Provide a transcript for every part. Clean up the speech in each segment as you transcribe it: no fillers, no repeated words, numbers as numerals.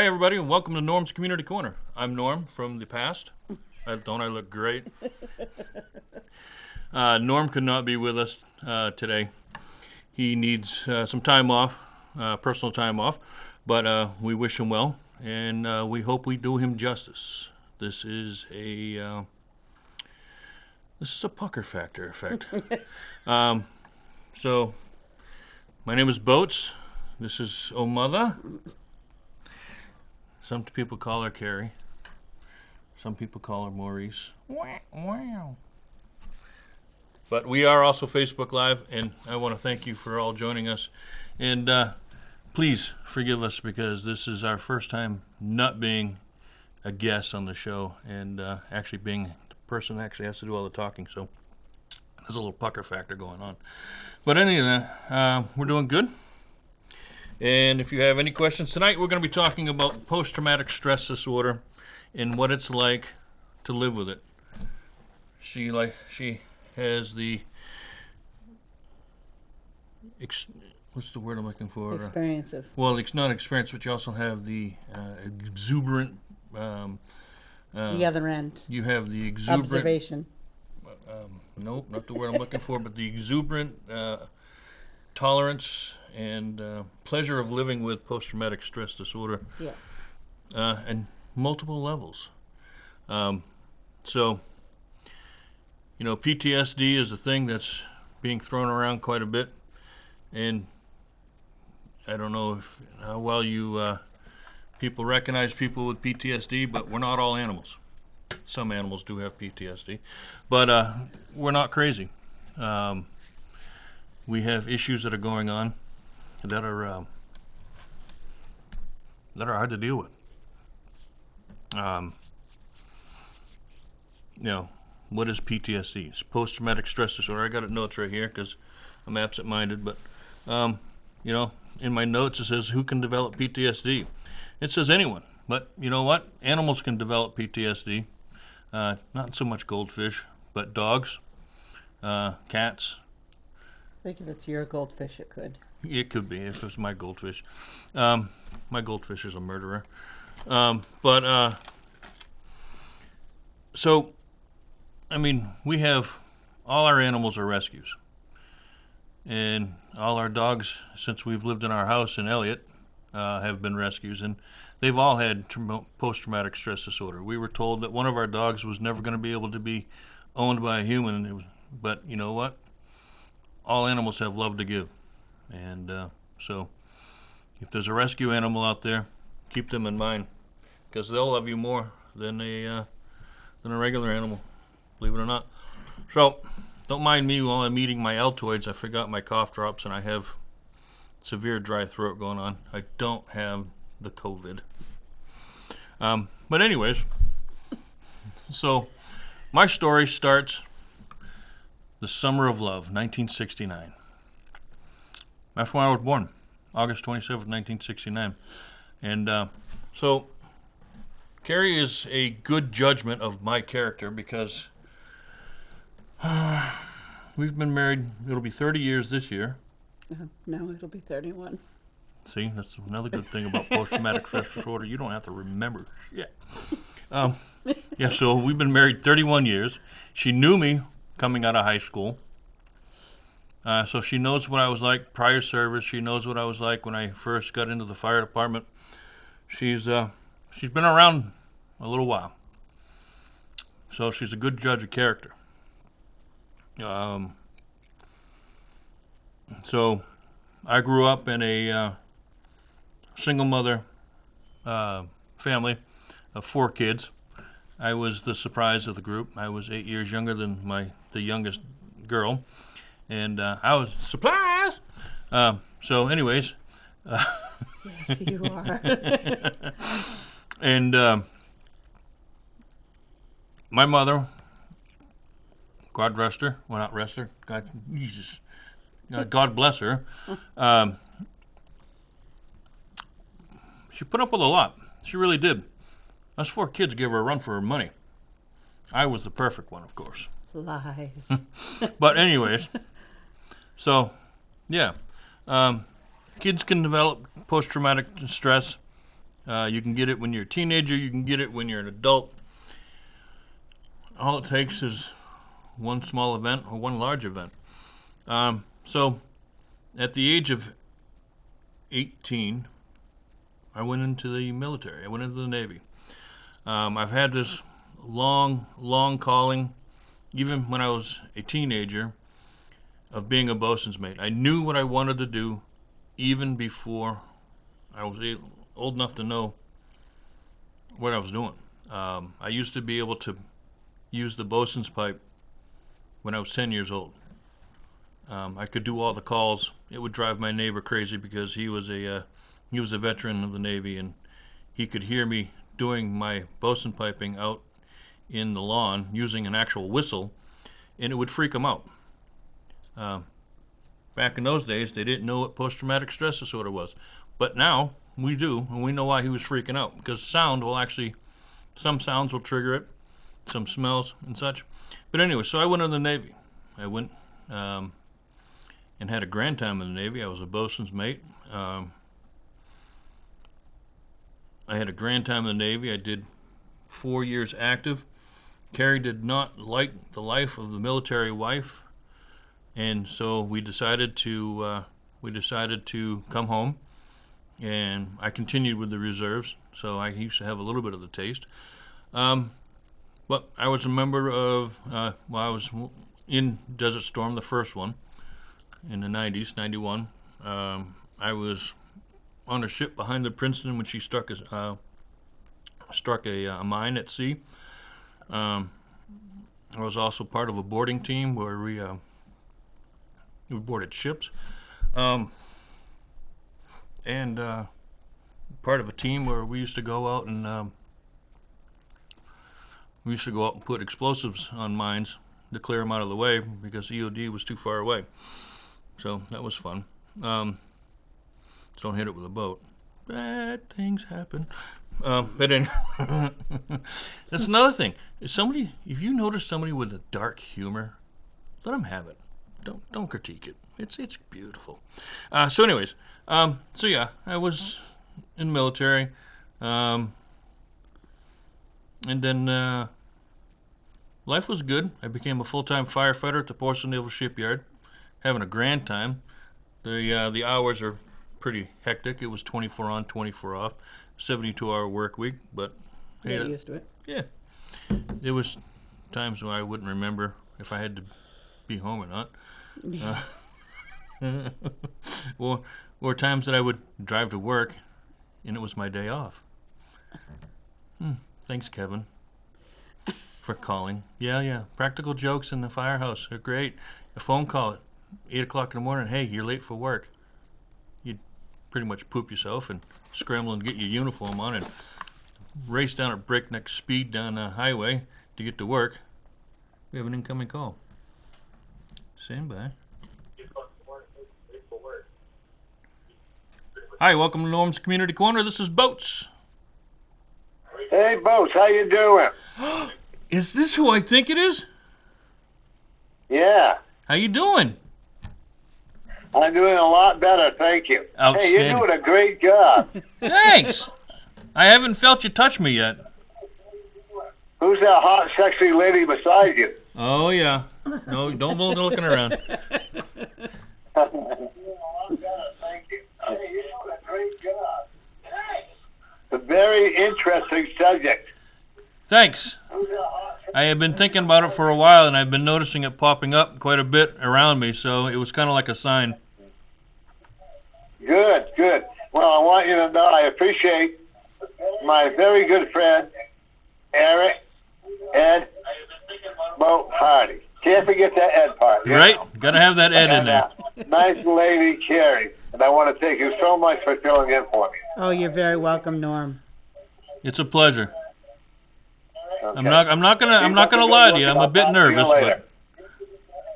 Hi, everybody, and welcome to Norm's Community Corner. I'm Norm from the past. Don't I look great? Norm could not be with us today. He needs some time off, personal time off, but we wish him well, and we hope we do him justice. This is a pucker factor effect. So, my name is Boats. This is Mother. Some people call her Keri. Some people call her Maurice. Wow. But we are also Facebook Live, and I want to thank you for all joining us. And please forgive us because this is our first time not being a guest on the show and actually being the person that actually has to do all the talking. So there's a little pucker factor going on. But anyway, we're doing good. And if you have any questions tonight, we're going to be talking about post-traumatic stress disorder and what it's like to live with it. She has the what's the word I'm looking for? Experience of. Well, it's not experience, but you also have the exuberant. The other end. You have the exuberant. Observation. Nope, not the word I'm looking for, but the exuberant tolerance and pleasure of living with post-traumatic stress disorder. Yes. And multiple levels. So, PTSD is a thing that's being thrown around quite a bit, and I don't know how well you people recognize people with PTSD, but we're not all animals. Some animals do have PTSD, but we're not crazy. We have issues that are going on that are hard to deal with. What is PTSD? It's post-traumatic stress disorder. I got notes right here because I'm absent-minded, but in my notes it says who can develop PTSD. It says anyone, but you know what? Animals can develop PTSD. Not so much goldfish, but dogs, cats. I think if it's your goldfish, it could. It could be if it's my goldfish. My goldfish is a murderer. We have all our animals are rescues. And all our dogs, since we've lived in our house in Elliott, have been rescues. And they've all had post-traumatic stress disorder. We were told that one of our dogs was never going to be able to be owned by a human. But you know what? All animals have love to give. And so if there's a rescue animal out there, keep them in mind because they'll love you more than a regular animal, believe it or not. So don't mind me while I'm eating my Altoids. I forgot my cough drops and I have severe dry throat going on. I don't have the COVID. But anyways, so my story starts the summer of love, 1969. That's when I was born, August 27th, 1969. And so Keri is a good judgment of my character because we've been married, it'll be 30 years this year. No, it'll be 31. See, that's another good thing about post-traumatic stress disorder. You don't have to remember shit. So we've been married 31 years. She knew me coming out of high school. So she knows what I was like prior service. She knows what I was like when I first got into the fire department. She's been around a little while. So she's a good judge of character. So I grew up in a single mother family of 4 kids. I was the surprise of the group. I was 8 years younger than the youngest girl. And I was surprised. So anyways. Yes, you are. And my mother, God rest her. Well, not rest her. God, Jesus. God bless her. She put up with a lot. She really did. Us 4 kids gave her a run for her money. I was the perfect one, of course. Lies. But anyways, so, yeah. Kids can develop post-traumatic stress You can get it when you're a teenager. You can get it when you're an adult. All it takes is one small event or one large event. So at the age of 18, I went into the military. I went into the Navy. I've had this long calling, even when I was a teenager, of being a bosun's mate. I knew what I wanted to do even before I was old enough to know what I was doing. I used to be able to use the bosun's pipe when I was 10 years old. I could do all the calls. It would drive my neighbor crazy because he was a veteran of the Navy, and he could hear me doing my bosun piping out in the lawn using an actual whistle, and it would freak him out. Back in those days, they didn't know what post-traumatic stress disorder was, but now we do, and we know why he was freaking out, because some sounds will trigger it, some smells and such. But anyway, so I went in the Navy. I went and had a grand time in the Navy. I was a bosun's mate. I had a grand time in the Navy. I did 4 years active. Keri did not like the life of the military wife, and so we decided to come home, and I continued with the reserves. So I used to have a little bit of the taste. But I was a member of, I was in Desert Storm, the first one, in the 90s, 91. I was on a ship behind the Princeton when she struck a mine at sea. I was also part of a boarding team where we boarded ships, and part of a team where we used to go out and put explosives on mines to clear them out of the way because EOD was too far away. So that was fun. Don't hit it with a boat. Bad things happen. But anyway, that's another thing. If you notice somebody with a dark humor, let them have it. Don't critique it. It's beautiful. So anyways, so yeah, I was in the military, and then life was good. I became a full-time firefighter at the Portsmouth Naval Shipyard, having a grand time. The hours are pretty hectic. It was 24 on, 24 off, 72-hour work week. But Hey, get used to it. Yeah, there was times when I wouldn't remember if I had to be home or not. Yeah. Or times that I would drive to work, and it was my day off. Thanks, Kevin, for calling. Yeah. Practical jokes in the firehouse are great. A phone call at 8 o'clock in the morning. Hey, you're late for work. You'd pretty much poop yourself and scramble and get your uniform on and race down at breakneck speed down the highway to get to work. We have an incoming call. Stand by. Hi, welcome to Norm's Community Corner. This is Boats. Hey, Boats, how you doing? Is this who I think it is? Yeah, How you doing? I'm doing a lot better, thank you. Hey, Outstanding. you're doing a great job. Thanks. I haven't felt you touch me yet. Who's that hot, sexy lady beside you? Oh, yeah. No, don't go looking around. Thank you. Hey, you're doing a great job. Thanks. A very interesting subject. Thanks. Who's that hot, I have been thinking about it for a while, and I've been noticing it popping up quite a bit around me, so it was kind of like a sign. Good. Well, I want you to know I appreciate my very good friend, Eric, Ed, Bo Hardy. Can't forget that Ed part. Right? Gotta have that Ed in there. Nice lady, Keri. And I want to thank you so much for filling in for me. Oh, you're very welcome, Norm. It's a pleasure. Okay. I'm not gonna lie to you. I'm a bit nervous, but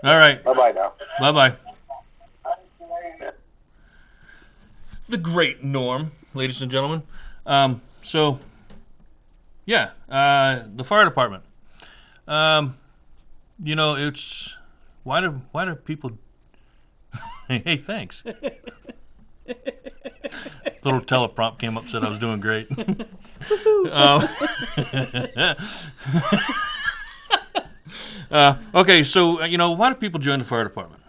all right. Bye-bye now. Bye-bye. The great Norm, ladies and gentlemen. The fire department. It's why do people? Hey, thanks. little teleprompt came up, said I was doing great. Okay, so, why do people join the fire department?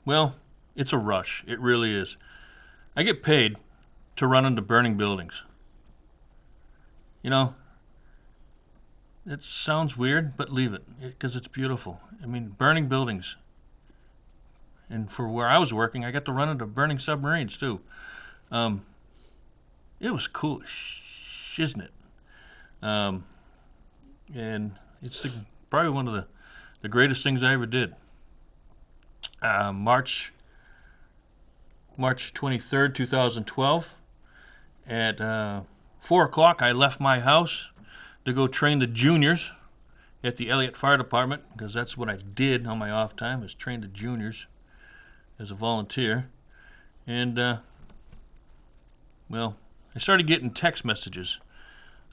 Well, it's a rush. It really is. I get paid to run into burning buildings. It sounds weird, but leave it, because it's beautiful. I mean, burning buildings. And for where I was working, I got to run into burning submarines, too. It was cool, isn't it? And it's probably one of the greatest things I ever did. March 23rd, 2012, at 4 o'clock, I left my house to go train the juniors at the Elliott Fire Department, because that's what I did on my off time, is train the juniors as a volunteer. And, I started getting text messages.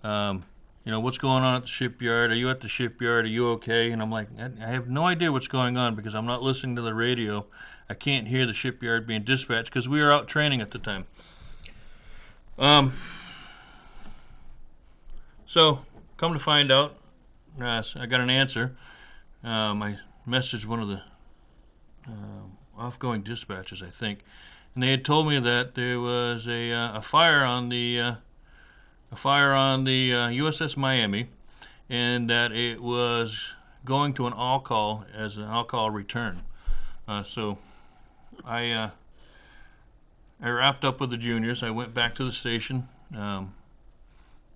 What's going on at the shipyard? Are you at the shipyard? Are you okay? And I'm like, I have no idea what's going on because I'm not listening to the radio. I can't hear the shipyard being dispatched because we were out training at the time. So, come to find out, I got an answer. I messaged one of the off-going dispatchers, I think, and they had told me that there was a fire on the USS Miami, and that it was going to an all-call as an all-call return. So I wrapped up with the juniors. I went back to the station.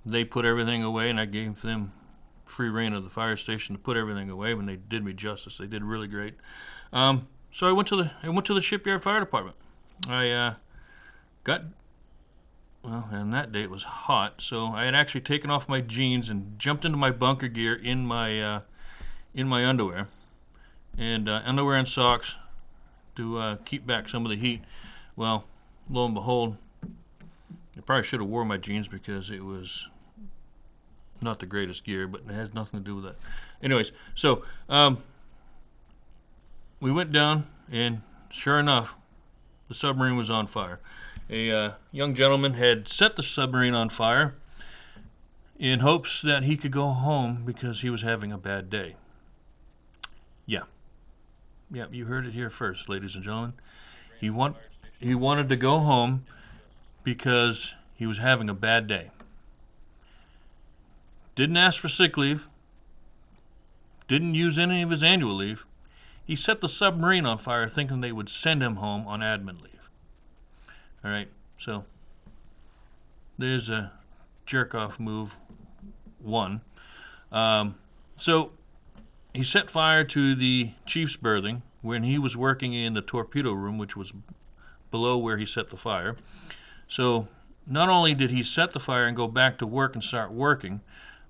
They put everything away, and I gave them free reign of the fire station to put everything away. When they did me justice, they did really great. So I went to the shipyard fire department. I and that day it was hot, so I had actually taken off my jeans and jumped into my bunker gear in my underwear, and underwear and socks to keep back some of the heat. Well, lo and behold, I probably should have wore my jeans because it was not the greatest gear, but it has nothing to do with that. Anyways, so we went down, and sure enough, the submarine was on fire. A young gentleman had set the submarine on fire in hopes that he could go home because he was having a bad day. Yeah, you heard it here first, ladies and gentlemen. He wanted to go home because he was having a bad day. Didn't ask for sick leave. Didn't use any of his annual leave. He set the submarine on fire thinking they would send him home on admin leave. All right, so there's a jerk-off move one. So he set fire to the chief's berthing when he was working in the torpedo room, which was below where he set the fire. So not only did he set the fire and go back to work and start working,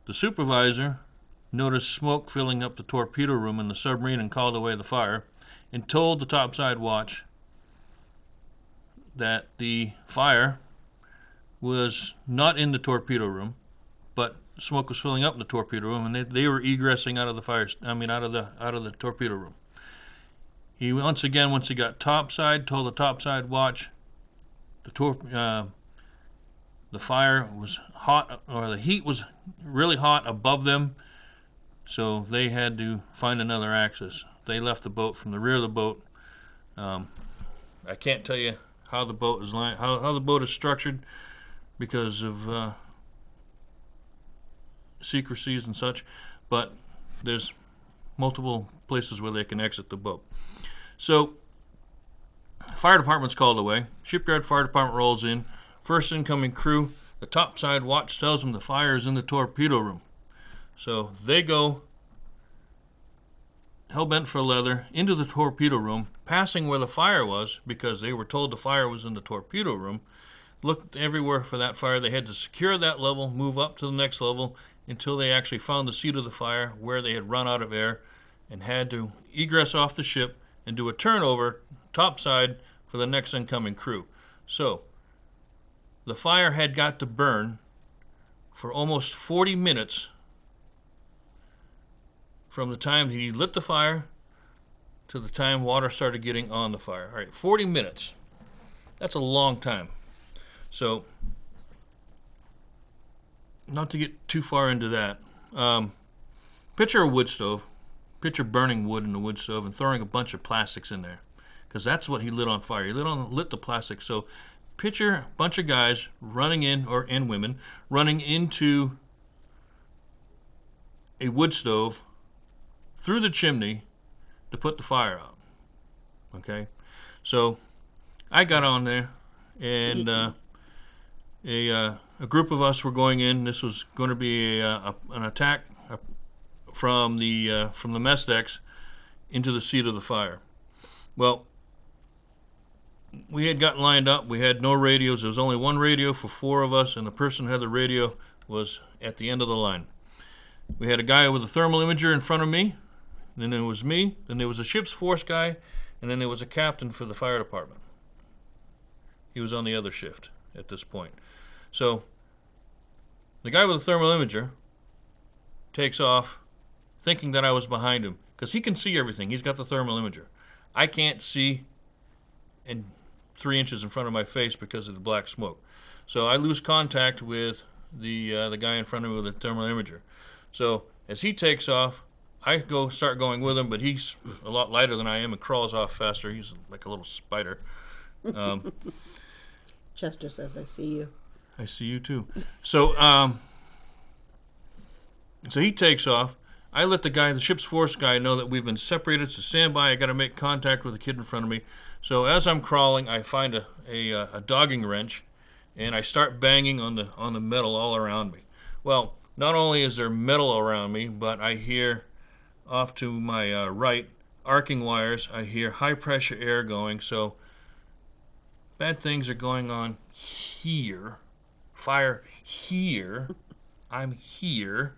the supervisor noticed smoke filling up the torpedo room in the submarine and called away the fire and told the topside watch that the fire was not in the torpedo room, but smoke was filling up the torpedo room, and they were egressing out of the torpedo room. He once he got topside, told the topside watch the fire was hot, or the heat was really hot above them, so they had to find another access. They left the boat from the rear of the boat. I can't tell you how the boat is how the boat is structured because of secrecies and such, but there's multiple places where they can exit the boat. So fire department's called away. Shipyard fire department rolls in. First incoming crew, the topside watch tells them the fire is in the torpedo room. So they go hell-bent for leather into the torpedo room, passing where the fire was because they were told the fire was in the torpedo room. Looked everywhere for that fire. They had to secure that level, move up to the next level until they actually found the seat of the fire where they had run out of air and had to egress off the ship and do a turnover topside for the next incoming crew. So the fire had got to burn for almost 40 minutes from the time he lit the fire to the time water started getting on the fire. All right, 40 minutes. That's a long time. So, not to get too far into that, picture a wood stove, picture burning wood in the wood stove and throwing a bunch of plastics in there, because that's what he lit on fire. He lit the plastic. So, picture a bunch of guys running in, and women, running into a wood stove through the chimney to put the fire out. Okay? So, I got on there, and a group of us were going in. This was going to be an attack from the mess decks into the seat of the fire. Well, we had gotten lined up. We had no radios. There was only one radio for 4 of us, and the person who had the radio was at the end of the line. We had a guy with a thermal imager in front of me, then there was me, then there was a ship's force guy, and then there was a captain for the fire department. He was on the other shift at this point. So the guy with the thermal imager takes off thinking that I was behind him, because he can see everything. He's got the thermal imager. I can't see and 3 inches in front of my face because of the black smoke. So I lose contact with the guy in front of me with the thermal imager. So as he takes off, I start going with him, but he's a lot lighter than I am and crawls off faster. He's like a little spider. Chester says, I see you. I see you too. So so he takes off. I let the ship's force guy, know that we've been separated, so stand by. I got to make contact with the kid in front of me. So as I'm crawling, I find a dogging wrench, and I start banging on the metal all around me. Well, not only is there metal around me, but I hear off to my right arcing wires. I hear high pressure air going. So bad things are going on here. Fire here. I'm here.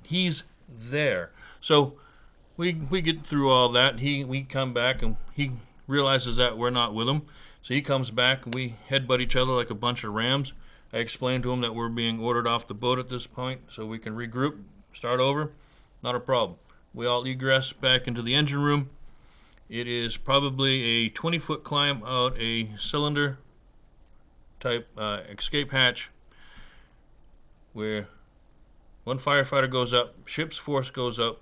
He's there. So we get through all that. We come back, and he realizes that we're not with him. So he comes back, and we headbutt each other like a bunch of rams. I explained to him that we're being ordered off the boat at this point, so we can regroup, start over. Not a problem. We all egress back into the engine room. It is probably a 20-foot climb out a cylinder type escape hatch, where one firefighter goes up, ship's force goes up.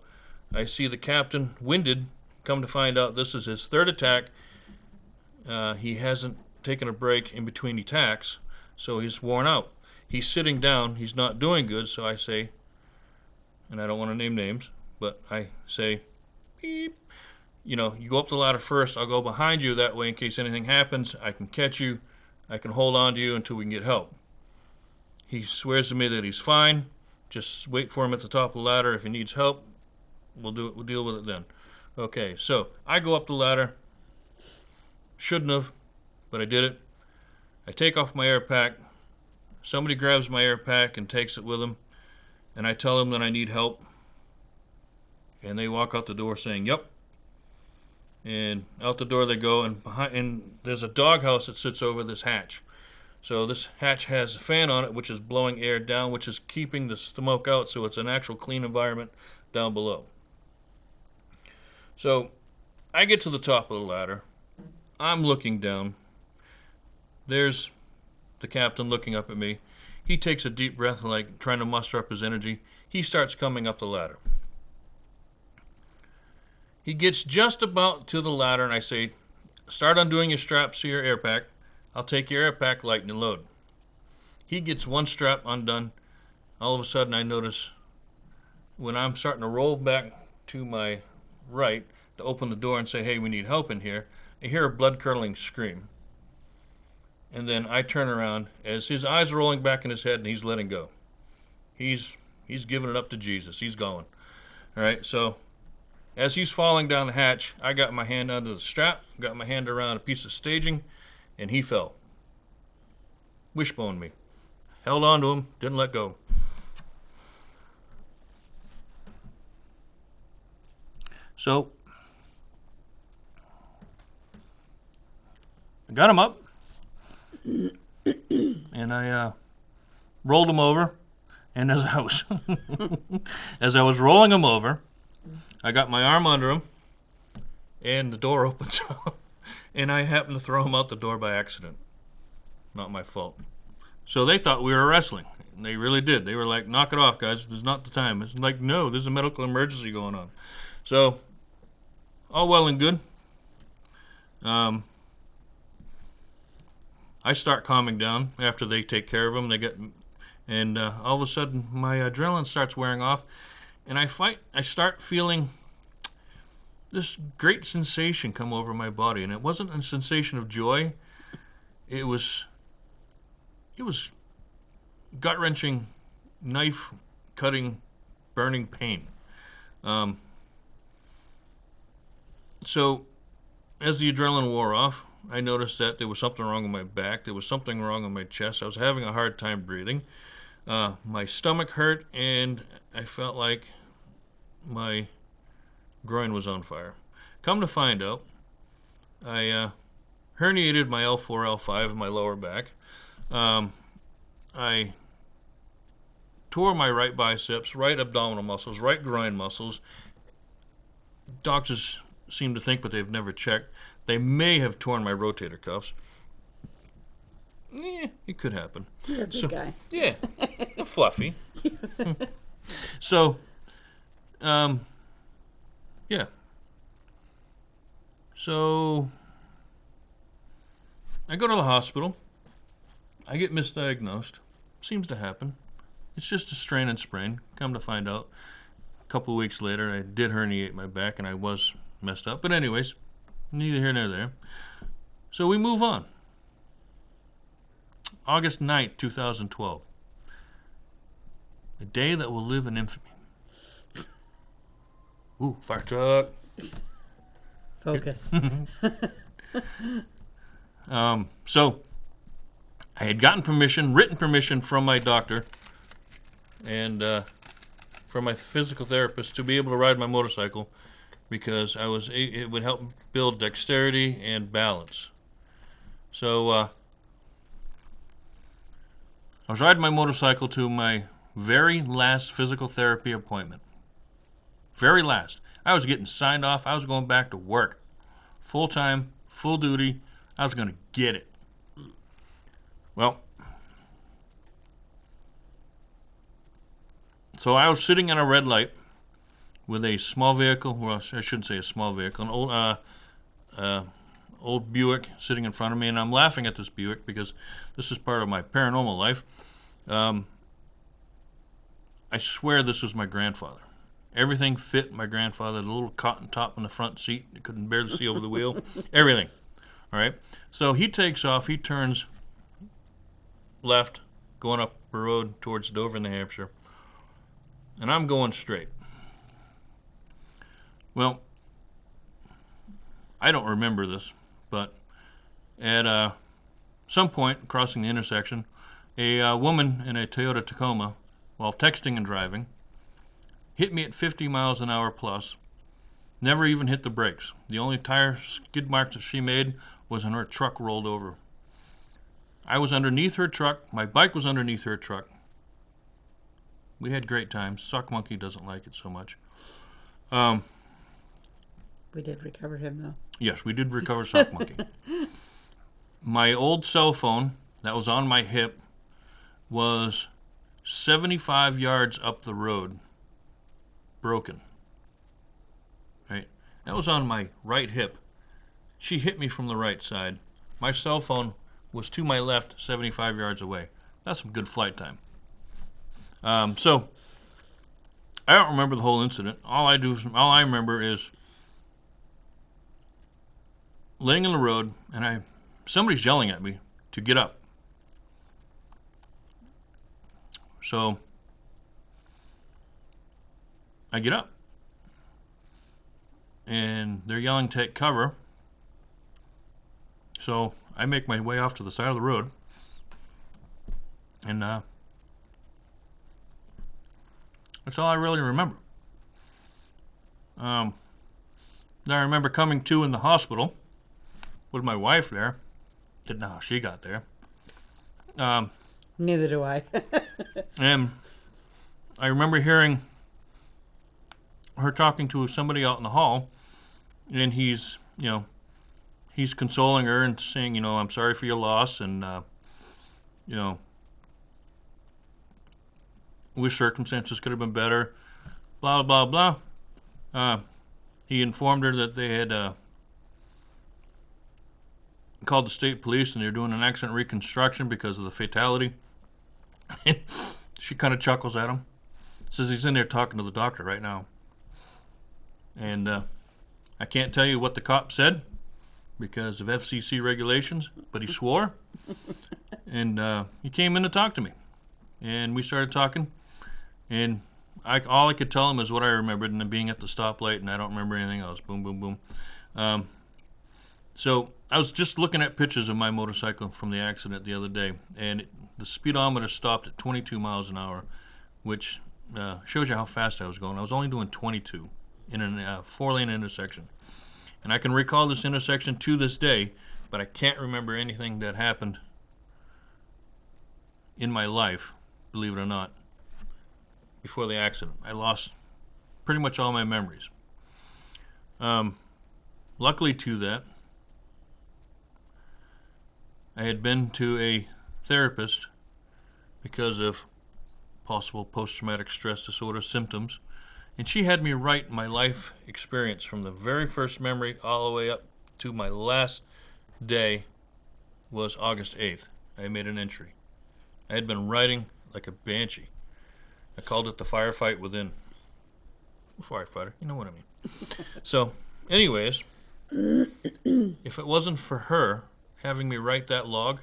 I see the captain, winded. Come to find out, this is his 3rd attack. He hasn't taken a break in between attacks, so he's worn out. He's sitting down. He's not doing good, so I say, and I don't want to name names, but I say, beep. You go up the ladder first. I'll go behind you. That way, in case anything happens, I can catch you. I can hold on to you until we can get help. He swears to me that he's fine. Just wait for him at the top of the ladder. If he needs help, we'll do it. We'll deal with it then. Okay, so I go up the ladder. Shouldn't have, but I did it. I take off my air pack. Somebody grabs my air pack and takes it with them, and I tell them that I need help. And they walk out the door saying, "Yep." And out the door they go, and there's a doghouse that sits over this hatch. So this hatch has a fan on it, which is blowing air down, which is keeping the smoke out, so it's an actual clean environment down below. So I get to the top of the ladder. I'm looking down. There's the captain looking up at me. He takes a deep breath, like trying to muster up his energy. He starts coming up the ladder. He gets just about to the ladder, and I say, "Start undoing your straps to your air pack. I'll take your air pack, lighten and load." He gets one strap undone. All of a sudden, I notice when I'm starting to roll back to my right to open the door and say, "Hey, we need help in here," I hear a blood-curdling scream. And then I turn around as his eyes are rolling back in his head, and he's letting go. He's giving it up to Jesus. He's going. All right, so as he's falling down the hatch, I got my hand under the strap, got my hand around a piece of staging, and he fell. Wishboned me. Held on to him, didn't let go. So I got him up, and I rolled him over. And as I was rolling him over, I got my arm under him, and the door opens up, and I happened to throw him out the door by accident. Not my fault. So they thought we were wrestling. And they really did. They were like, knock it off, guys. This is not the time. It's like, no, there's a medical emergency going on. So, all well and good. I start calming down after they take care of them. And all of a sudden, my adrenaline starts wearing off. And I start feeling this great sensation come over my body. And it wasn't a sensation of joy. It was gut-wrenching, knife-cutting, burning pain. So, as the adrenaline wore off, I noticed that there was something wrong with my back. There was something wrong with my chest. I was having a hard time breathing. My stomach hurt, and I felt like my groin was on fire. Come to find out, I herniated my L4, L5 in my lower back. I tore my right biceps, right abdominal muscles, right groin muscles. Doctors seem to think, but they've never checked. They may have torn my rotator cuffs. It could happen. You're a big guy. Yeah, fluffy. So, yeah. So, I go to the hospital. I get misdiagnosed. Seems to happen. It's just a strain and sprain. Come to find out, a couple of weeks later, I did herniate my back, and I was messed up. But anyways, neither here nor there. So we move on. August 9th, 2012. A day that will live in infamy. Ooh, fire truck. Focus. So I had gotten permission, written permission from my doctor and from my physical therapist to be able to ride my motorcycle because it would help build dexterity and balance. So I was riding my motorcycle to my very last physical therapy appointment. Very last. I was getting signed off. I was going back to work. Full time, full duty. I was going to get it. Well, so I was sitting in a red light with a small vehicle. Well, I shouldn't say a small vehicle. An old Buick sitting in front of me, and I'm laughing at this Buick because this is part of my paranormal life. I swear this was my grandfather. Everything fit my grandfather. The little cotton top on the front seat. You couldn't barely see over the wheel. Everything. All right. So he takes off. He turns left, going up the road towards Dover, New Hampshire. And I'm going straight. Well, I don't remember this, but at some point crossing the intersection, a woman in a Toyota Tacoma, while texting and driving, hit me at 50 miles an hour plus, never even hit the brakes. The only tire skid marks that she made was when her truck rolled over. I was underneath her truck. My bike was underneath her truck. We had great times. Sock Monkey doesn't like it so much. We did recover him, though. Yes, we did recover Sock Monkey. My old cell phone that was on my hip was 75 yards up the road, broken. Right? That was on my right hip. She hit me from the right side. My cell phone was to my left, 75 yards away. That's some good flight time. So I don't remember the whole incident. All I remember is laying in the road, and somebody's yelling at me to get up. So I get up, and they're yelling, "Take cover." So I make my way off to the side of the road, and that's all I really remember. Now I remember coming to in the hospital with my wife there. Didn't know how she got there. Neither do I. And I remember hearing her talking to somebody out in the hall, and he's consoling her and saying, I'm sorry for your loss, and, wish circumstances could have been better, blah, blah, blah. He informed her that they had called the state police and they're doing an accident reconstruction because of the fatality. She kind of chuckles at him. Says he's in there talking to the doctor right now. And I can't tell you what the cop said because of FCC regulations, but he swore. And he came in to talk to me. And we started talking. And all I could tell him is what I remembered, and then being at the stoplight, and I don't remember anything else. Boom, boom, boom. So I was just looking at pictures of my motorcycle from the accident the other day, and the speedometer stopped at 22 miles an hour, which shows you how fast I was going. I was only doing 22 in a 4-lane intersection. And I can recall this intersection to this day, but I can't remember anything that happened in my life, believe it or not, before the accident. I lost pretty much all my memories. Luckily to that, I had been to a therapist because of possible post-traumatic stress disorder symptoms, and she had me write my life experience from the very first memory all the way up to my last day was August 8th. I made an entry. I had been writing like a banshee. I called it the firefight within. Firefighter, you know what I mean. So, anyways, if it wasn't for her having me write that log,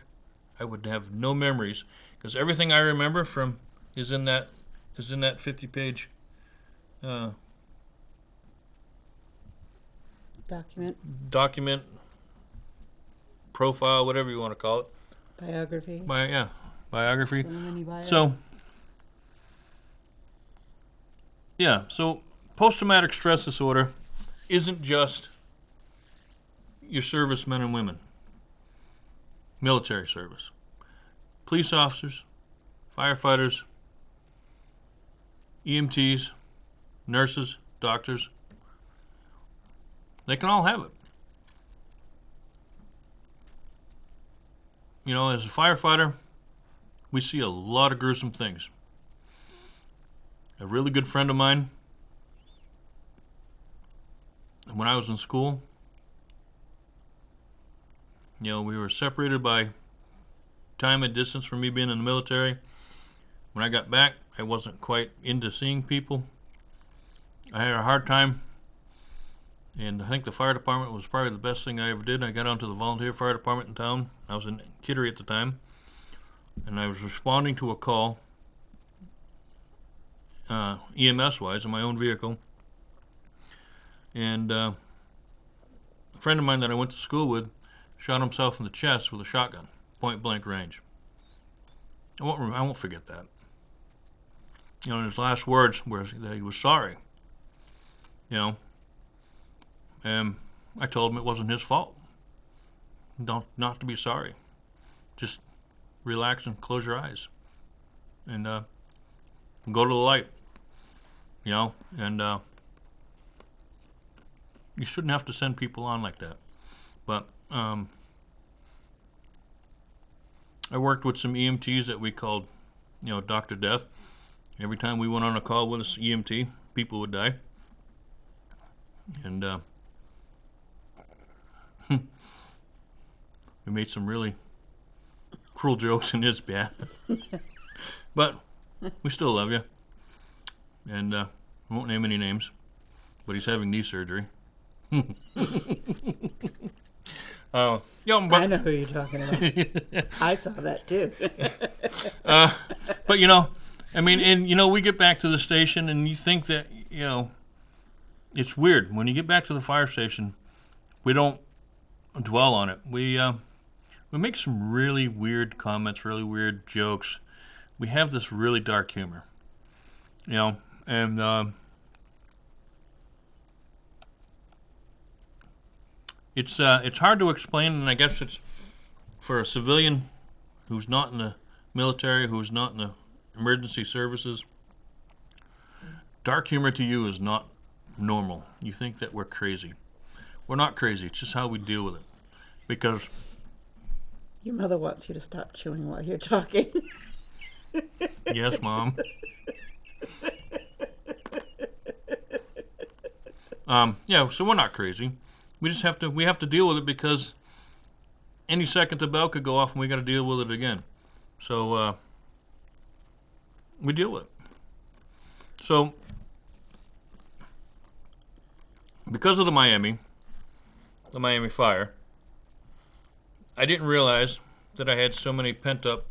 I would have no memories, because everything I remember from is in that 50-page document, profile, whatever you want to call it. Biography. Biography. So, So post-traumatic stress disorder isn't just your servicemen and women, military service, police officers, firefighters, EMTs, nurses, doctors. They can all have it. You know, as a firefighter, we see a lot of gruesome things. A really good friend of mine, when I was in school, you know, we were separated by time and distance from me being in the military. When I got back, I wasn't quite into seeing people. I had a hard time, and I think the fire department was probably the best thing I ever did. I got onto the volunteer fire department in town. I was in Keri at the time, and I was responding to a call, EMS-wise, in my own vehicle. And a friend of mine that I went to school with shot himself in the chest with a shotgun, point-blank range. I won't forget that. You know, his last words were that he was sorry. You know, and I told him it wasn't his fault. Not to be sorry. Just relax and close your eyes, and go to the light. You know, and you shouldn't have to send people on like that. But I worked with some EMTs that we called, you know, Dr. Death. Every time we went on a call with this EMT, people would die. And we made some really cruel jokes in his behalf. But we still love you. And I won't name any names, but he's having knee surgery. I know who you're talking about. I saw that too. But you know, I mean, and you know, we get back to the station, and you think that, you know, it's weird when you get back to the fire station. We don't dwell on it. We make some really weird comments, really weird jokes. We have this really dark humor, you know, and it's hard to explain, and I guess it's for a civilian who's not in the military, who's not in the emergency services. Dark humor to you is not normal. You think that we're crazy. We're not crazy. It's just how we deal with it. Because your mother wants you to stop chewing while you're talking. Yes, Mom. Yeah, so we're not crazy. We just have to deal with it because any second the bell could go off and we got to deal with it again. So we deal with it. So because of the Miami fire, I didn't realize that I had so many pent-up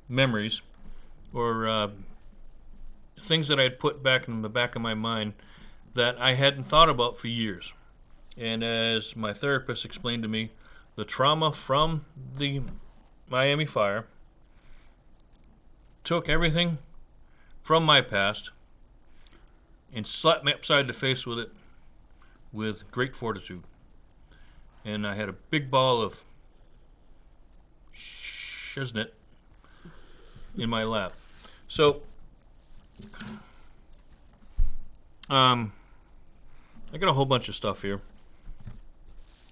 memories or things that I had put back in the back of my mind that I hadn't thought about for years. And as my therapist explained to me, the trauma from the Miami fire took everything from my past and slapped me upside the face with it with great fortitude. And I had a big ball of shiznit in my lap. So, I got a whole bunch of stuff here.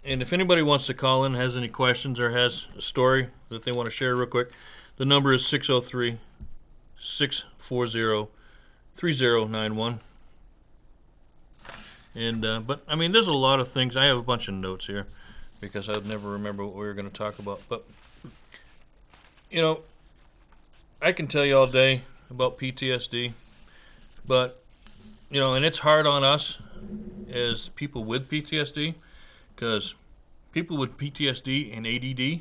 And if anybody wants to call in, has any questions, or has a story that they want to share real quick, the number is 603-640-3091. And, but, I mean, there's a lot of things. I have a bunch of notes here because I'd never remember what we were going to talk about. But, you know, I can tell you all day about PTSD, but, you know, and it's hard on us as people with PTSD, because people with PTSD and ADD,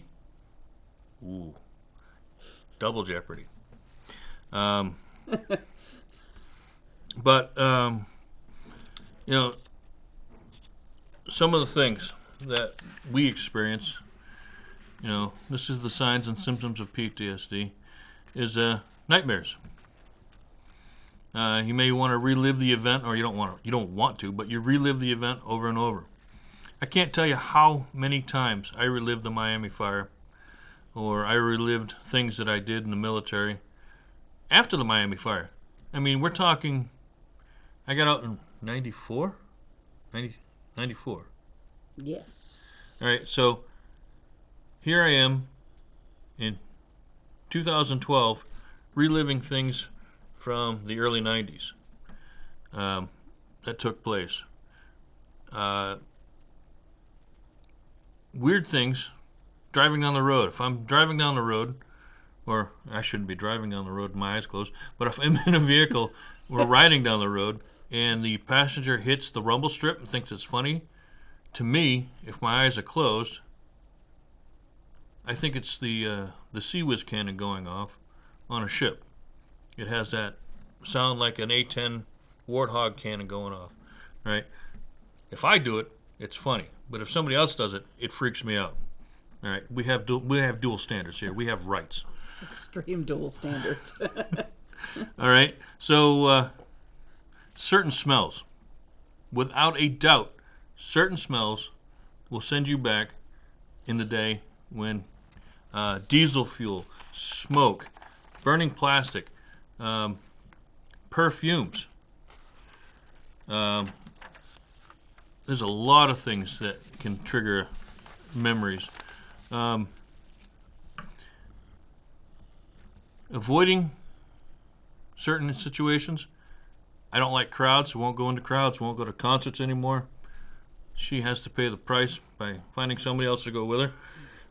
ooh, double jeopardy. But, you know, some of the things that we experience, you know, this is the signs and symptoms of PTSD, is nightmares. You may want to relive the event, or you don't want to, but you relive the event over and over. I can't tell you how many times I relived the Miami fire, or I relived things that I did in the military after the Miami fire. I mean, we're talking, I got out in 94? 94. Yes. All right, so here I am in 2012 reliving things from the early 90s that took place. Weird things, driving down the road. If I'm driving down the road, or I shouldn't be driving down the road with my eyes closed, but if I'm in a vehicle, we're riding down the road, and the passenger hits the rumble strip and thinks it's funny, to me, if my eyes are closed, I think it's the Sea Whiz cannon going off on a ship. It has that sound like an A-10 Warthog cannon going off, right? If I do it, it's funny. But if somebody else does it, it freaks me out. All right, we have dual standards here. We have rights. Extreme dual standards. All right, so certain smells, without a doubt, certain smells will send you back in the day when diesel fuel, smoke, burning plastic, perfumes. There's a lot of things that can trigger memories. Avoiding certain situations. I don't like crowds. I won't go into crowds. Won't go to concerts anymore. She has to pay the price by finding somebody else to go with her,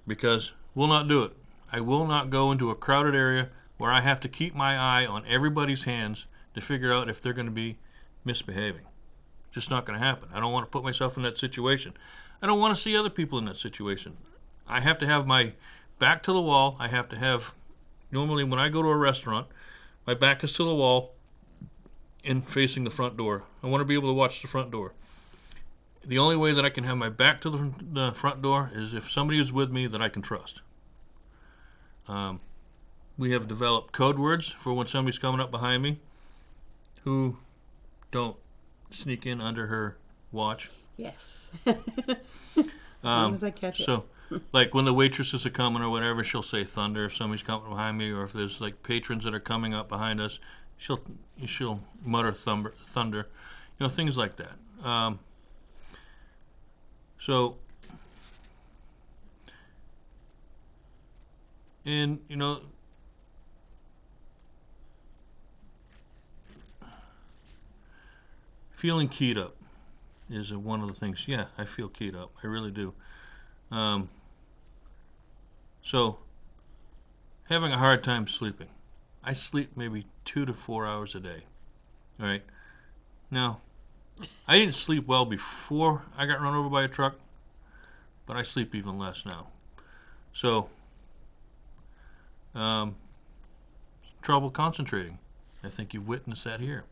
because we'll not do it. I will not go into a crowded area where I have to keep my eye on everybody's hands to figure out if they're going to be misbehaving. Just not going to happen. I don't want to put myself in that situation. I don't want to see other people in that situation. I have to have my back to the wall. I have to have, normally when I go to a restaurant, my back is to the wall and facing the front door. I want to be able to watch the front door. The only way that I can have my back to the front door is if somebody is with me that I can trust. We have developed code words for when somebody's coming up behind me who don't sneak in under her watch. Yes. As long as I catch it. So, like when the waitresses are coming or whatever, she'll say thunder if somebody's coming behind me, or if there's like patrons that are coming up behind us, she'll mutter thunder, you know, things like that. So, and you know, feeling keyed up is one of the things. Yeah, I feel keyed up. I really do. So, having a hard time sleeping. I sleep maybe 2 to 4 hours a day. All right. Now, I didn't sleep well before I got run over by a truck, but I sleep even less now. So, trouble concentrating. I think you've witnessed that here.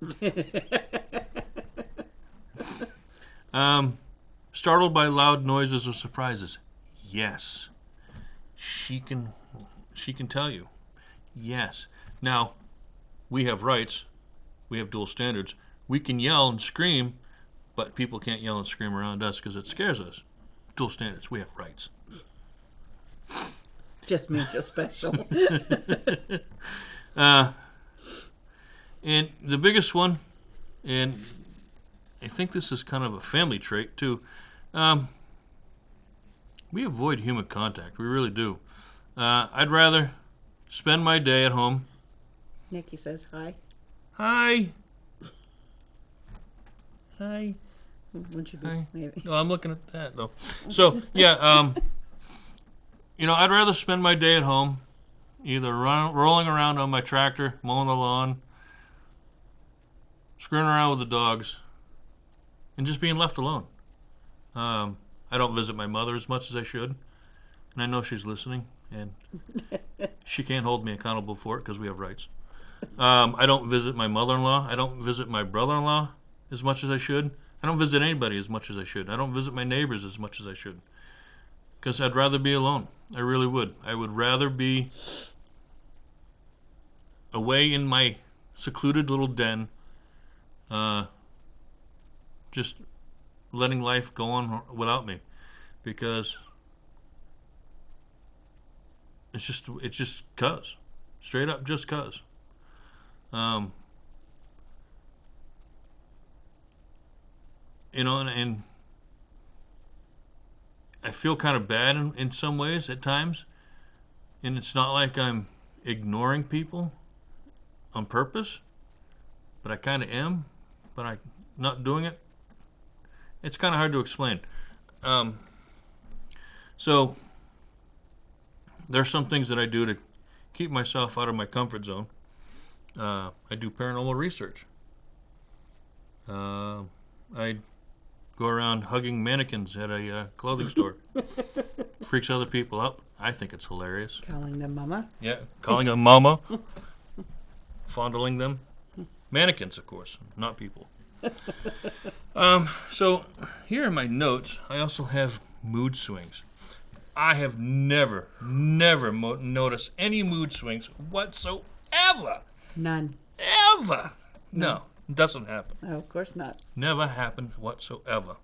Startled by loud noises or surprises. Yes. She can tell you. Yes. Now, we have rights. We have dual standards. We can yell and scream, but people can't yell and scream around us because it scares us. Dual standards. We have rights. Just means you're special. And the biggest one, and I think this is kind of a family trait too, we avoid human contact. We really do. I'd rather spend my day at home. Nikki says hi. Hi. Hi. Wouldn't you be? Hi. Maybe. No, I'm looking at that though. So yeah, I'd rather spend my day at home, either rolling around on my tractor, mowing the lawn, screwing around with the dogs, and just being left alone. I don't visit my mother as much as I should, and I know she's listening, and she can't hold me accountable for it because we have rights. I don't visit my mother-in-law. I don't visit my brother-in-law as much as I should. I don't visit anybody as much as I should. I don't visit my neighbors as much as I should because I'd rather be alone. I really would. I would rather be away in my secluded little den, just letting life go on without me, because it's just cuz, straight up just cuz. And I feel kind of bad in some ways at times, and it's not like I'm ignoring people on purpose, but I kind of am, but I'm not doing it. It's kind of hard to explain. So there's some things that I do to keep myself out of my comfort zone. I do paranormal research. I go around hugging mannequins at a clothing store. Freaks other people out. I think it's hilarious. Calling them mama. Yeah, calling them mama. Fondling them. Mannequins, of course, not people. So here in my notes, I also have mood swings. I have never noticed any mood swings whatsoever. None. Ever. No, it doesn't happen. Oh, of course not. Never happened whatsoever.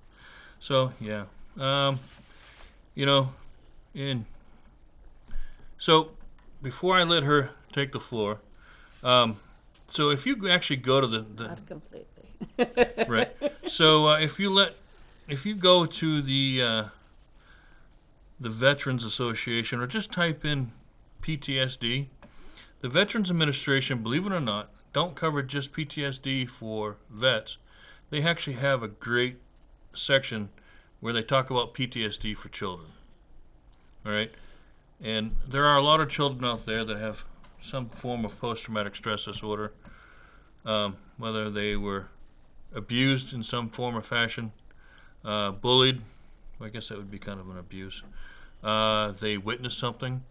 So, yeah. So before I let her take the floor, so if you actually go to the Not completely. right. So if you go to the Veterans Association, or just type in PTSD, the Veterans Administration, believe it or not, don't cover just PTSD for vets. They actually have a great section where they talk about PTSD for children. All right, and there are a lot of children out there that have some form of post-traumatic stress disorder, whether they were abused in some form or fashion, bullied. I guess that would be kind of an abuse. They witnessed something.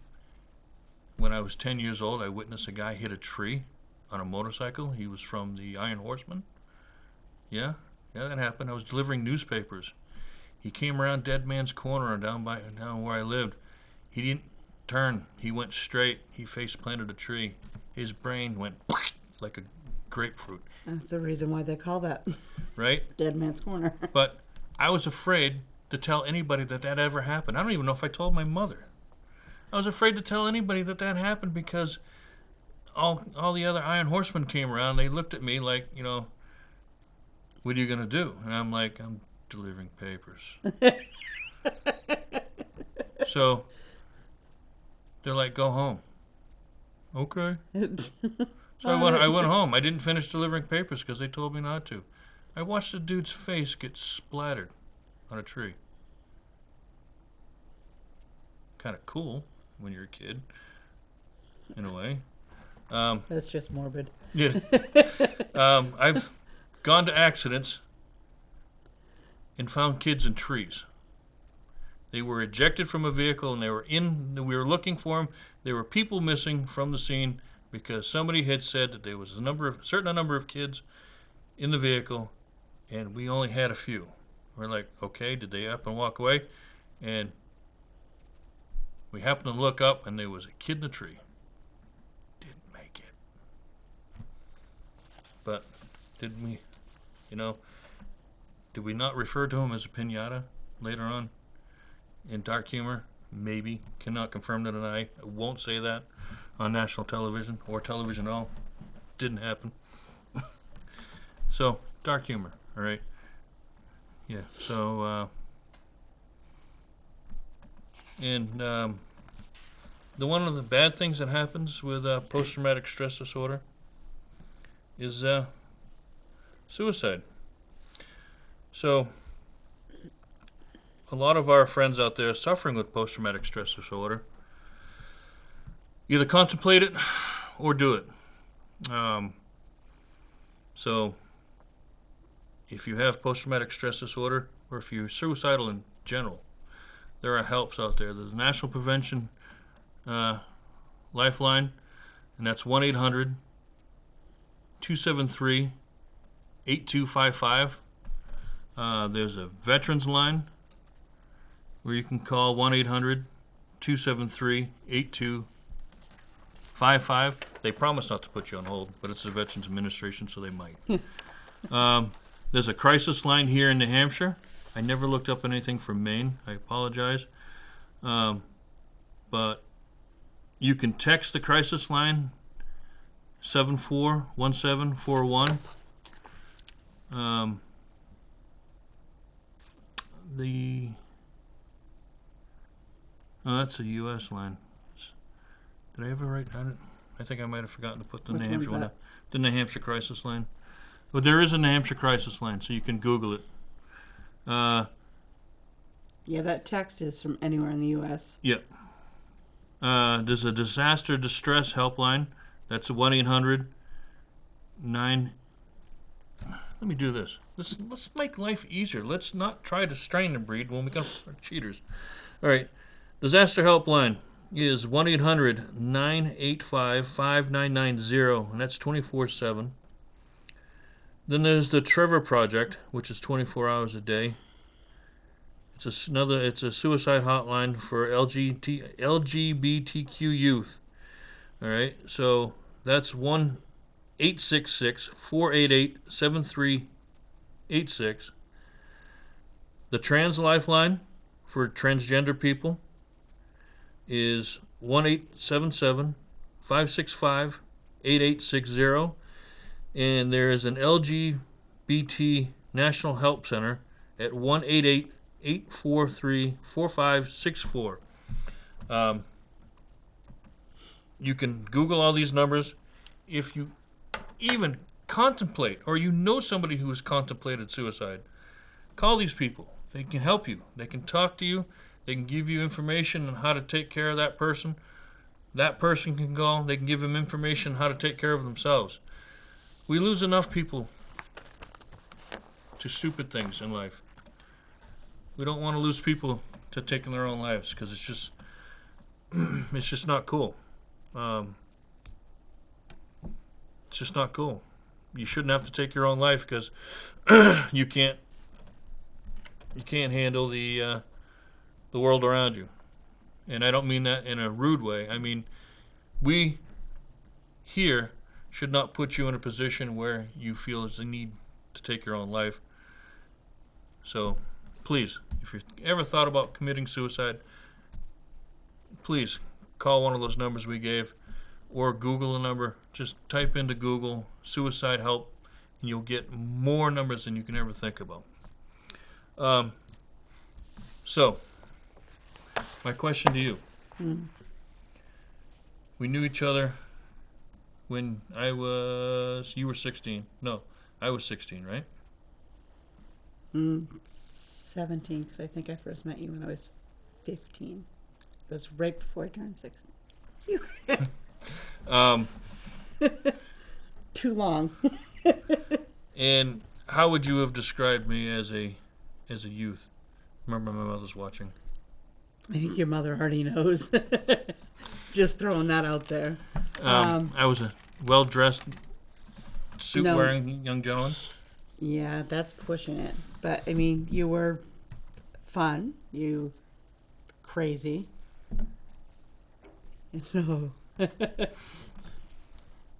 When I was 10 years old, I witnessed a guy hit a tree on a motorcycle. He was from the Iron Horsemen. Yeah, that happened. I was delivering newspapers. He came around Dead Man's Corner down where I lived. He didn't turn. He went straight. He face planted a tree. His brain went like a grapefruit. That's the reason why they call that right? Dead Man's Corner. But I was afraid to tell anybody that ever happened. I don't even know if I told my mother. I was afraid to tell anybody that happened because all the other Iron Horsemen came around. They looked at me like, what are you going to do? And I'm like, I'm delivering papers. So they're like, go home. Okay. So I went home. I didn't finish delivering papers because they told me not to. I watched the dude's face get splattered on a tree. Kind of cool when you're a kid, in a way. That's just morbid. Yeah. I've gone to accidents and found kids in trees. They were ejected from a vehicle and we were looking for them. There were people missing from the scene because somebody had said that there was a certain number of kids in the vehicle and we only had a few. We're like, okay, did they up and walk away? And we happened to look up and there was a kid in a tree. Didn't make it. But did we not refer to him as a piñata later on? In dark humor, maybe. Cannot confirm or deny. I won't say that on national television or television at all. Didn't happen. So, dark humor, all right? Yeah, so, the one of the bad things that happens with post-traumatic stress disorder is suicide. So, a lot of our friends out there suffering with post-traumatic stress disorder either contemplate it or do it. So if you have post-traumatic stress disorder or if you're suicidal in general, there are helps out there. There's National Prevention Lifeline, and that's 1-800-273-8255. There's a Veterans Line where you can call 1-800-273-8255. They promise not to put you on hold, but it's the Veterans Administration, so they might. There's a crisis line here in New Hampshire. I never looked up anything from Maine. I apologize. But you can text the crisis line 741741. That's a U.S. line. Did I ever write down? I think I might have forgotten to put the New Hampshire one. The New Hampshire crisis line. Well, there is a New Hampshire crisis line, so you can Google it. Yeah, that text is from anywhere in the U.S. Yep. There's a disaster distress helpline. That's 1-800-9. Let me do this. Let's make life easier. Let's not try to strain the breed when we got cheaters. All right. Disaster helpline is 1-800-985-5990, and that's 24/7. Then there's the Trevor Project, which is 24 hours a day. It's a suicide hotline for LGBTQ youth. All right, so that's 1-866-488-7386. The Trans Lifeline for transgender people is 1-877-565-8860. And there is an LGBT National Help Center at 1-888-843-4564. You can Google all these numbers. If you even contemplate or you know somebody who has contemplated suicide, call these people. They can help you. They can talk to you. They can give you information on how to take care of that person. That person can go. They can give them information on how to take care of themselves. We lose enough people to stupid things in life. We don't want to lose people to taking their own lives because it's just not cool. It's just not cool. You shouldn't have to take your own life because you can't handle the world around you. And I don't mean that in a rude way. I mean, we here should not put you in a position where you feel there's a need to take your own life. So, please, if you've ever thought about committing suicide, please call one of those numbers we gave or Google a number. Just type into Google suicide help and you'll get more numbers than you can ever think about. So, my question to you. We knew each other when you were 16. No, I was 16, right? 17, because I think I first met you when I was 15. It was right before I turned 16. Too long. And how would you have described me as a youth? Remember, my mother's watching. I think your mother already knows. Just throwing that out there. I was a well-dressed, suit-wearing young gentleman. Yeah, that's pushing it. But, I mean, you were fun. You crazy. No.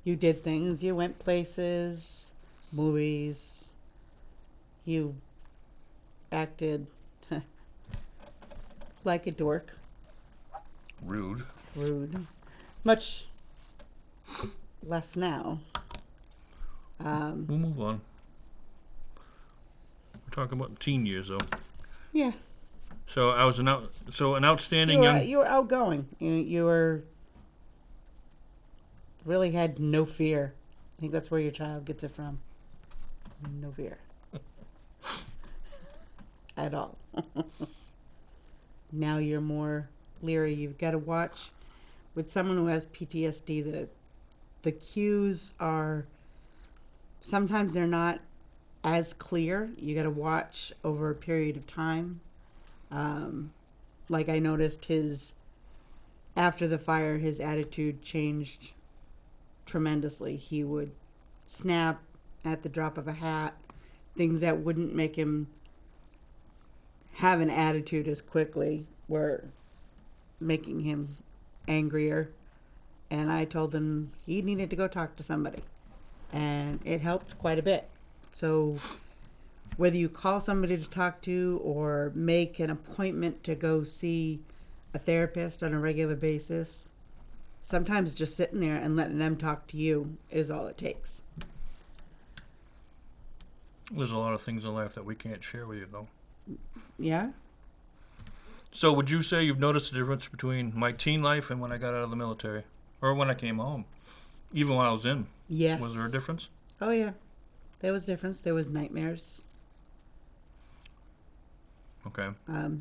You did things. You went places, movies. You acted like a dork. Rude. Much less now. We'll move on. We're talking about teen years, though. Yeah. So I was an outstanding young. You were outgoing. You were really had no fear. I think that's where your child gets it from. No fear. At all. Now you're more leery. You've got to watch with someone who has PTSD. The cues are sometimes they're not as clear. You got to watch over a period of time. Like I noticed after the fire, his attitude changed tremendously. He would snap at the drop of a hat, things that wouldn't make him have an attitude as quickly were making him angrier. And I told him he needed to go talk to somebody. And it helped quite a bit. So whether you call somebody to talk to or make an appointment to go see a therapist on a regular basis, sometimes just sitting there and letting them talk to you is all it takes. There's a lot of things in life that we can't share with you, though. Yeah? So would you say you've noticed the difference between my teen life and when I got out of the military? Or when I came home? Even while I was in? Yes. Was there a difference? Oh, yeah. There was difference. There was nightmares. Okay.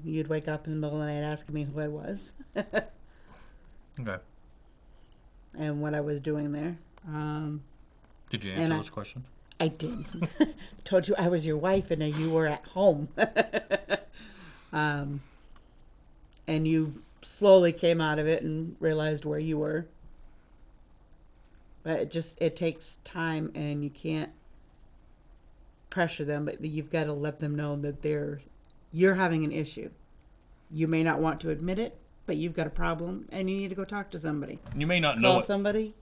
You'd wake up in the middle of the night asking me who I was. Okay. And what I was doing there. Did you answer those questions? I did. Told you I was your wife and you were at home. And you slowly came out of it and realized where you were. But it takes time, and you can't pressure them, but you've got to let them know that you're having an issue. You may not want to admit it, but you've got a problem, and you need to go talk to somebody. You may not know Call it. somebody.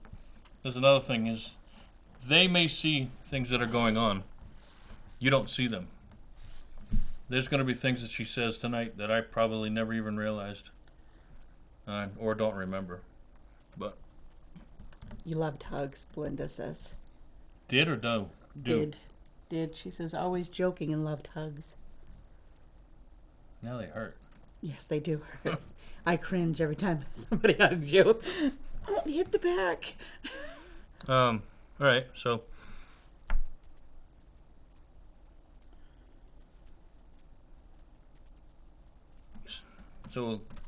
There's another thing is, they may see things that are going on. You don't see them. There's going to be things that she says tonight that I probably never even realized, or don't remember. But You loved hugs, Belinda says. did or do? Did. She says, always joking and loved hugs. Now they hurt. Yes, they do hurt. I cringe every time somebody hugs you. Oh, hit the back. All right, so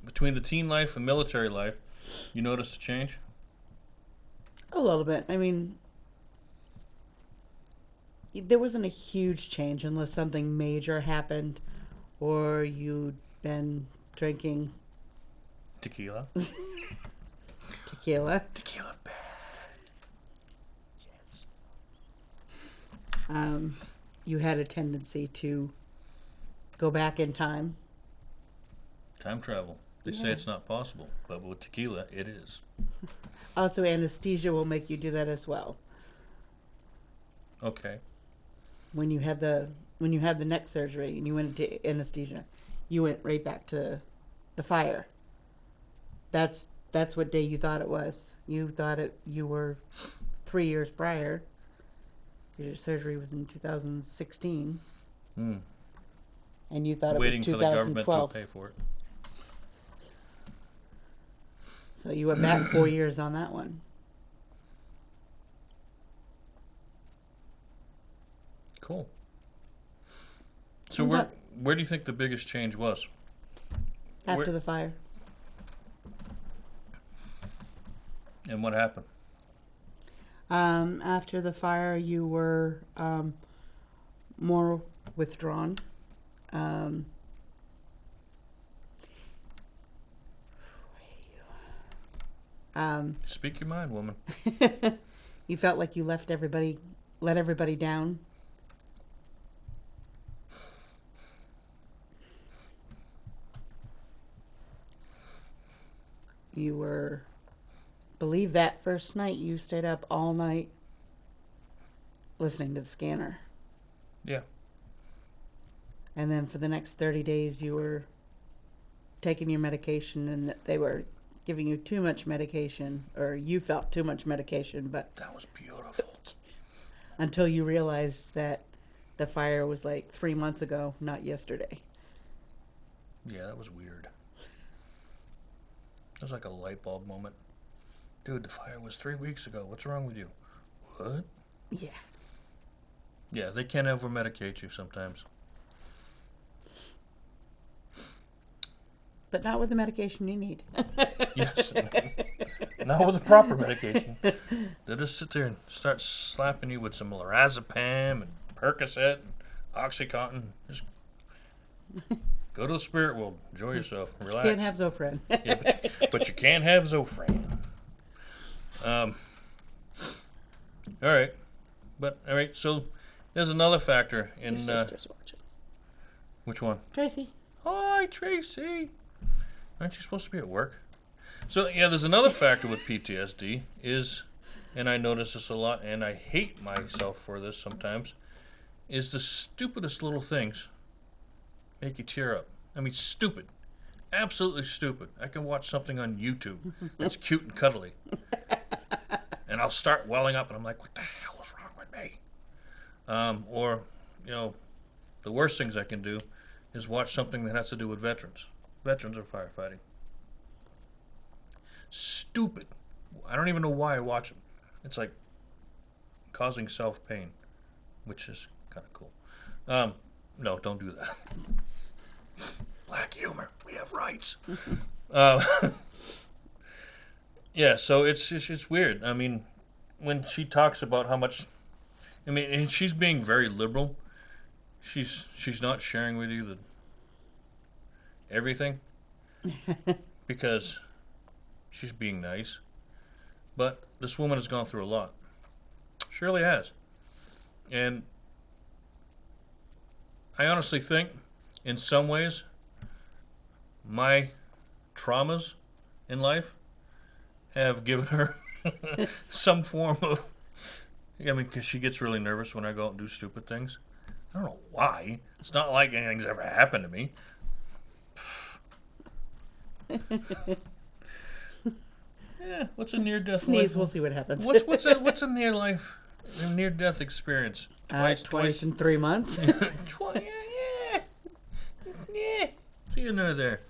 between the teen life and military life, you noticed a change? A little bit. I mean, there wasn't a huge change unless something major happened or you'd been drinking Tequila. tequila. Tequila bad. Yes. You had a tendency to go back in time. Time travel. They say it's not possible, but with tequila, it is. Also, anesthesia will make you do that as well. Okay. When you had the neck surgery and you went into anesthesia, you went right back to the fire. That's what day you thought it was. You thought you were 3 years prior. Your surgery was in 2016. Mm. And you thought Waiting it was for the government 2012. to pay for it. So you went back 4 years on that one. Cool. So where do you think the biggest change was? After the fire. And what happened? After the fire, you were more withdrawn. Speak your mind, woman. You felt like you let everybody down. You were, believe that first night you stayed up all night listening to the scanner. Yeah. And then for the next 30 days you were taking your medication, and they were giving you too much medication, or you felt too much medication, but That was beautiful. until you realized that the fire was like 3 months ago, not yesterday. Yeah, that was weird. It was like a light bulb moment. Dude, the fire was 3 weeks ago. What's wrong with you? What? Yeah. Yeah, they can over-medicate you sometimes. But not with the medication you need. Yes. Not with the proper medication. They'll just sit there and start slapping you with some lorazepam and Percocet and Oxycontin. Just go to the spirit world. Enjoy yourself. Relax. Can't have Zofran. Yeah, but you can have Zofran. All right. All right, so there's another factor in... Your sister's watching. Which one? Tracy. Hi, Tracy. Aren't you supposed to be at work? So, yeah, there's another factor with PTSD is, and I notice this a lot, and I hate myself for this sometimes, is the stupidest little things make you tear up. I mean, stupid. Absolutely stupid. I can watch something on YouTube that's cute and cuddly, and I'll start welling up, and I'm like, what the hell is wrong with me? Or, the worst things I can do is watch something that has to do with veterans. Veterans are firefighting. Stupid. I don't even know why I watch them. It's like causing self-pain, which is kind of cool. No, don't do that. Black humor. We have rights. Yeah, so it's weird. I mean, when she talks about how much, and she's being very liberal. She's not sharing with you everything because she's being nice. But this woman has gone through a lot. She really has. And I honestly think, in some ways, my traumas in life have given her some form of... because she gets really nervous when I go out and do stupid things. I don't know why. It's not like anything's ever happened to me. Yeah, what's a near-death Sneeze, we'll see what happens. What's a near-death experience? Twice in 3 months. Yeah. See you there.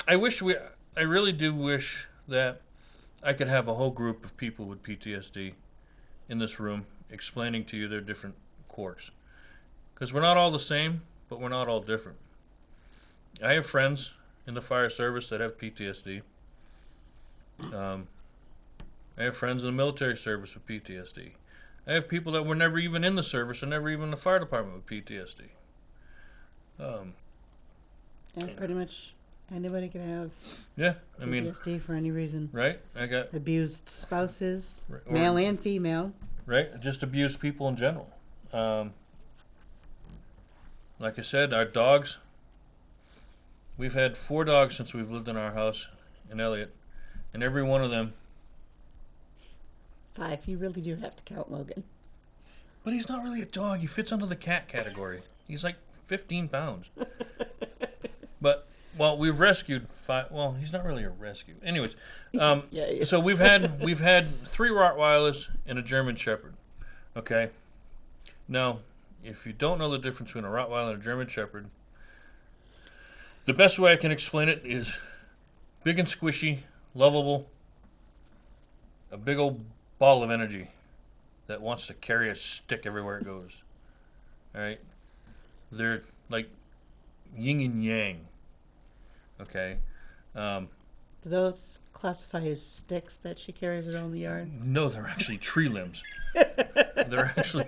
I really do wish that I could have a whole group of people with PTSD in this room explaining to you their different quirks. Because we're not all the same, but we're not all different. I have friends in the fire service that have PTSD. I have friends in the military service with PTSD. I have people that were never even in the service or never even in the fire department with PTSD. And pretty much anybody can have PTSD for any reason. Right? I got abused spouses, male and female. Right? Just abused people in general. Like I said, our dogs, we've had 4 dogs since we've lived in our house in Elliott, and every one of them... 5, you really do have to count Logan. But he's not really a dog. He fits under the cat category. He's like 15 pounds. But, we've rescued 5. Well, he's not really a rescue. Anyways, Yeah, so we've had 3 Rottweilers and a German Shepherd. Okay? Now, if you don't know the difference between a Rottweiler and a German Shepherd, the best way I can explain it is big and squishy, lovable, a big old ball of energy. that wants to carry a stick everywhere it goes. All right? They're like yin and yang. Okay? Do those classify as sticks that she carries around the yard? No, they're actually tree limbs. They're actually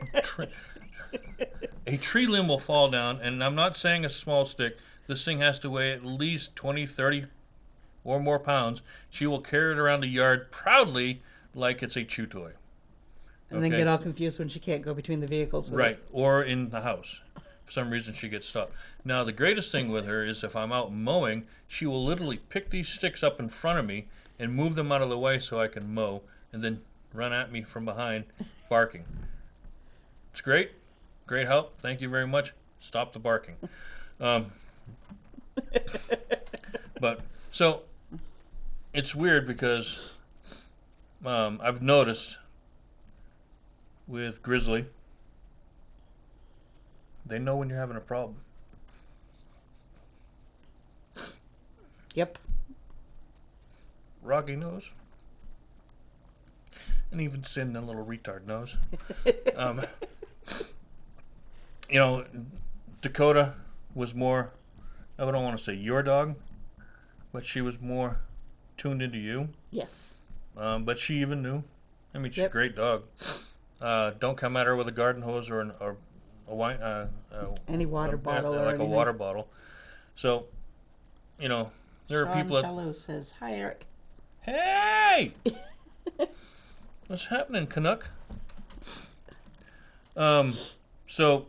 a tree limb will fall down, and I'm not saying a small stick. This thing has to weigh at least 20, 30 or more pounds. She will carry it around the yard proudly like it's a chew toy. And then get all confused when she can't go between the vehicles with Right, it. or in the house. For some reason, she gets stopped. Now, the greatest thing with her is if I'm out mowing, she will literally pick these sticks up in front of me and move them out of the way so I can mow, and then run at me from behind, barking. It's great. Great help. Thank you very much. Stop the barking. But, so, it's weird because I've noticed with Grizzly, they know when you're having a problem. Yep. Rocky knows. And even Sin, the little retard, knows. Dakota was more, I don't want to say your dog, but she was more tuned into you. Yes. But she even knew. I mean, she's Yep. a great dog. Don't come at her with a garden hose or a wine, Any water bottle or like anything. a water bottle. So, there are Sean people that. Fellow says, "Hi, Eric." Hey! What's happening, Canuck? So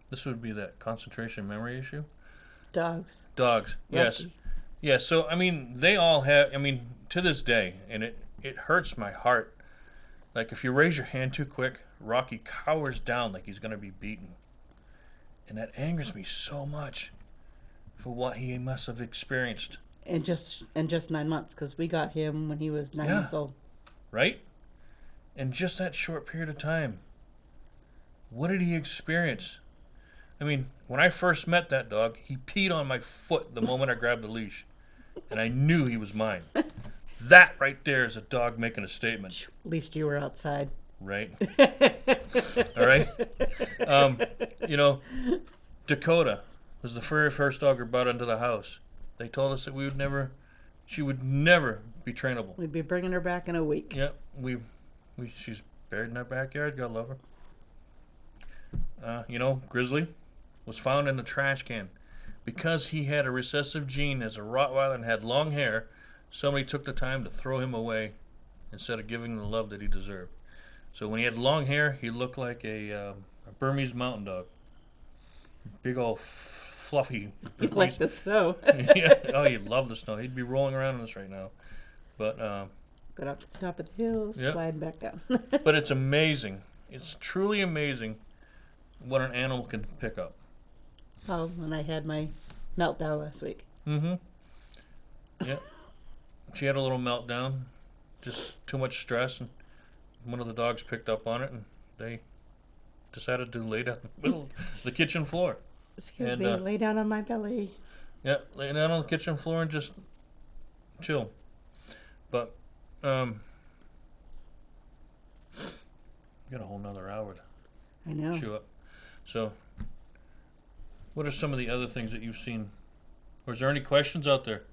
this would be that concentration memory issue. Dogs. Dogs, yes. Rocky. Yeah, so, I mean, they all have, to this day, and it hurts my heart. Like, if you raise your hand too quick, Rocky cowers down like he's going to be beaten. And that angers me so much for what he must have experienced. And just 9 months, because we got him when he was 9 months old. Right? In just that short period of time. What did he experience? I mean, when I first met that dog, he peed on my foot the moment I grabbed the leash. And I knew he was mine. That right there is a dog making a statement. At least you were outside. Right? All right? Dakota was the very first dog we brought into the house. They told us that she would never be trainable. We'd be bringing her back in a week. Yep, she's buried in our backyard. God love her. Grizzly was found in the trash can. Because he had a recessive gene as a Rottweiler and had long hair, somebody took the time to throw him away instead of giving him the love that he deserved. So when he had long hair, he looked like a Burmese mountain dog. Big old fluffy. Like the snow. Yeah. Oh, he'd love the snow. He'd be rolling around in this right now. But Got up to the top of the hill, Yep. sliding back down. but it's amazing. It's truly amazing what an animal can pick up. Oh, when I had my meltdown last week. Mm-hmm. Yeah. She had a little meltdown. Just too much stress, and one of the dogs picked up on it, and they decided to lay down in the middle of the kitchen floor. Excuse And, me, lay down on my belly. Yeah, lay down on the kitchen floor and just chill. But, got a whole nother hour I know. to chew up. So, what are some of the other things that you've seen? Or is there any questions out there?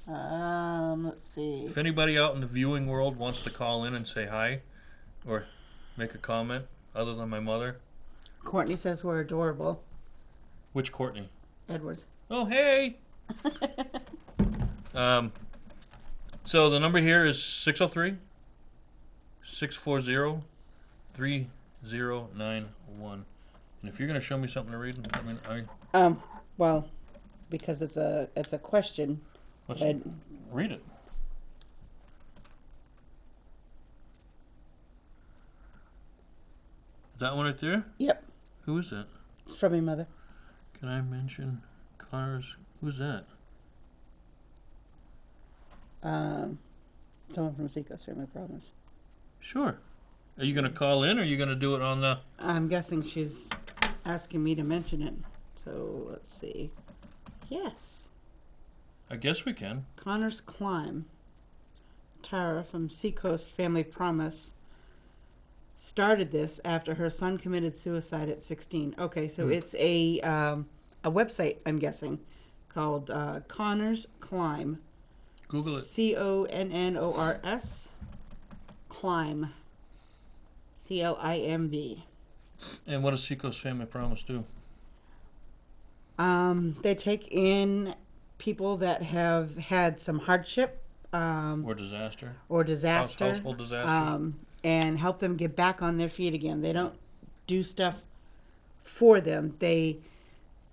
Let's see. If anybody out in the viewing world wants to call in and say hi or make a comment other than my mother. Courtney says we're adorable. Which Courtney? Edwards. Oh, hey! So the number here is 603-640-3091. And if you're going to show me something to read, Well, because it's a question. let's Ed. read it. Is that one right there? Yep. Who is that? It's from your mother. Can I mention Connor's? Who's that? Someone from Seacoast Family Promise. Sure. Are you going to call in, or are you going to do it on the... I'm guessing she's asking me to mention it. So let's see. Yes. I guess we can. Connor's Climb. Tara from Seacoast Family Promise started this after her son committed suicide at 16. Okay, so it's a website, I'm guessing, called Connors Climb. Google it. Connors Climb. CLIMB. And what does Seacoast Family Promise do? They take in people that have had some hardship Or disaster? Household disaster? and help them get back on their feet again. They don't do stuff for them. They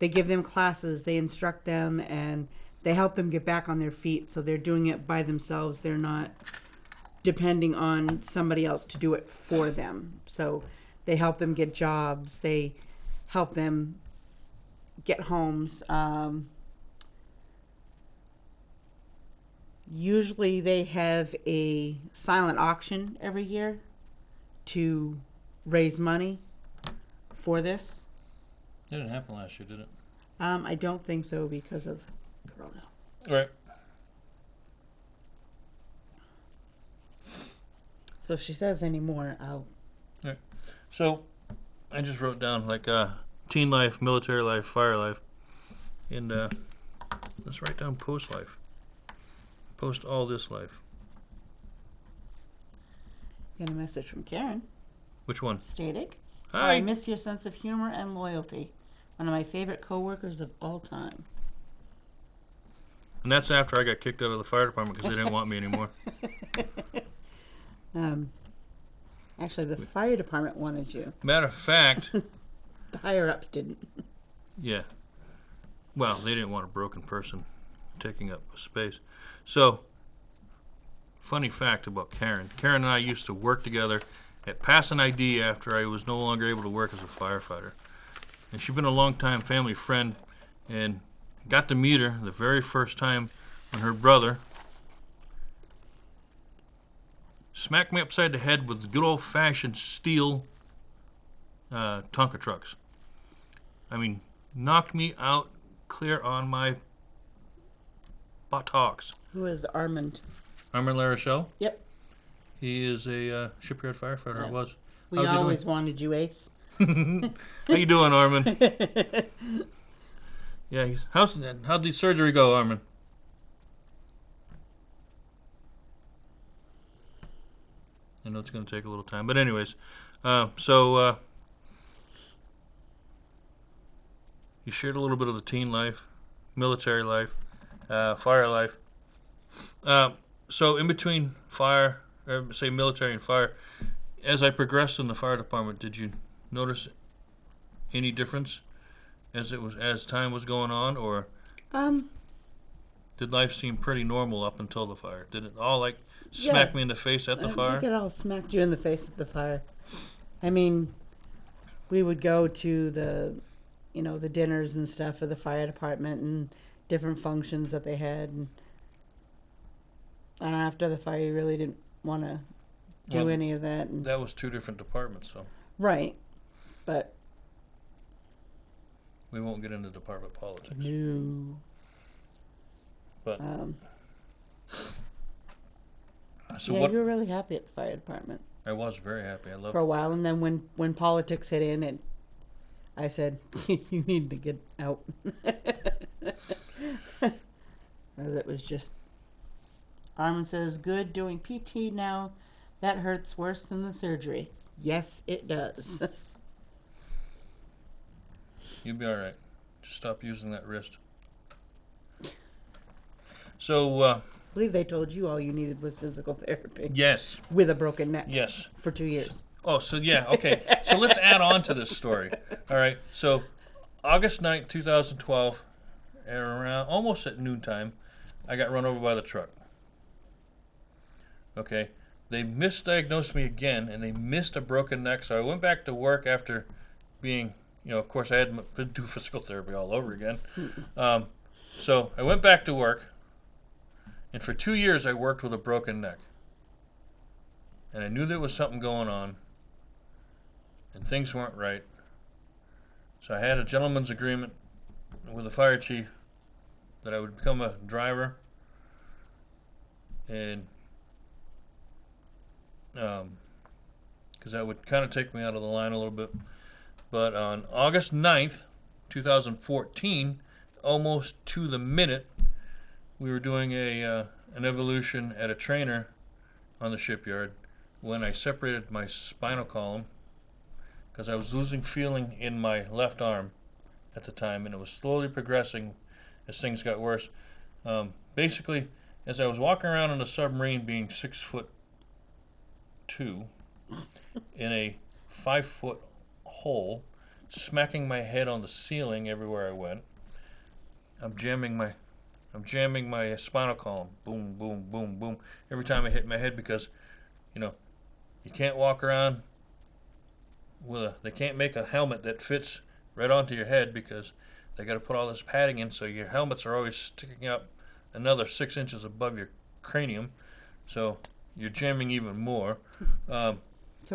give them classes, they instruct them, and they help them get back on their feet. So they're doing it by themselves. They're not depending on somebody else to do it for them. So they help them get jobs. They help them get homes. Usually they have a silent auction every year to raise money for this. It didn't happen last year, did it? I don't think so because of Corona. Right. So if she says any more, I'll... Right. So I just wrote down like teen life, military life, fire life, and let's write down post life. Post all this life. Get a message from Karen. Which one? Static. Hi. I miss your sense of humor and loyalty. One of my favorite coworkers of all time. And that's after I got kicked out of the fire department because they didn't want me anymore. Actually, the fire department wanted you. Matter of fact, The higher-ups didn't. yeah. Well, they didn't want a broken person taking up space. So, funny fact about Karen. Karen and I used to work together at Pass an ID after I was no longer able to work as a firefighter. And she's been a long-time family friend, and got to meet her the very first time when her brother smacked me upside the head with the good old-fashioned steel Tonka trucks. I mean, knocked me out clear on my buttocks. Who is Armand? Armand LaRochelle? Yep. He is a shipyard firefighter, Yeah. or was. We How's he always doing? wanted you, Ace. How you doing, Armand? Yeah, how'd the surgery go, Armand? I know it's going to take a little time, but anyways, so you shared a little bit of the teen life, military life, fire life. So in between fire, say military and fire, as I progressed in the fire department, did you notice any difference as time was going on, or did life seem pretty normal up until the fire? Did it all like smack me in the face at the I fire? think it all smacked you in the face at the fire. I mean, we would go to the dinners and stuff for the fire department and different functions that they had. And after the fire, you really didn't want to do any of that. And, That was two different departments, so right. But we won't get into department politics. no. But You were really happy at the fire department I was very happy. I loved for a while. And then when politics hit in, I said, you need to get out. As it was just... Armin says, good, doing PT now. That hurts worse than the surgery. Yes, it does. You'll be all right. Just stop using that wrist. So, I believe they told you all you needed was physical therapy. yes, With a broken neck. yes. For 2 years. Oh, so yeah, okay. So let's add on to this story. All right. So, August 9th, 2012, around almost at noontime, I got run over by the truck. Okay. They misdiagnosed me again, and they missed a broken neck. So I went back to work after being, of course, I had to do physical therapy all over again. So I went back to work, and for 2 years I worked with a broken neck. And I knew there was something going on, and things weren't right. So I had a gentleman's agreement with the fire chief that I would become a driver, and because that would kind of take me out of the line a little bit. But on August 9th, 2014, almost to the minute, we were doing an evolution at a trainer on the shipyard when I separated my spinal column because I was losing feeling in my left arm at the time, and it was slowly progressing as things got worse. Basically, as I was walking around in the submarine being 6'2" in a 5-foot hole, smacking my head on the ceiling everywhere I went, I'm jamming my spinal column, boom, boom, boom, boom, every time I hit my head because, you can't walk around they can't make a helmet that fits right onto your head because they got to put all this padding in, so your helmets are always sticking up another 6 inches above your cranium, so you're jamming even more. So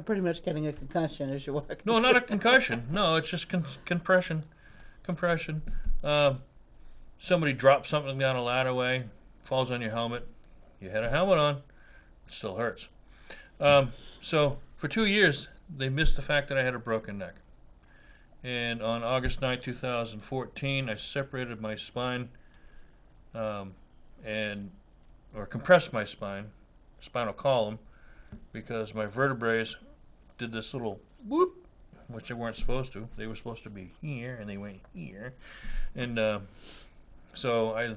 pretty much getting a concussion as you walk. No, not a concussion. No, it's just compression. Somebody drops something down a ladderway, falls on your helmet. You had a helmet on. It still hurts. So for 2 years, they missed the fact that I had a broken neck. And on August 9, 2014, I separated my spine or compressed my spinal column, because my vertebrae did this little whoop, which they weren't supposed to. They were supposed to be here, and they went here. And so I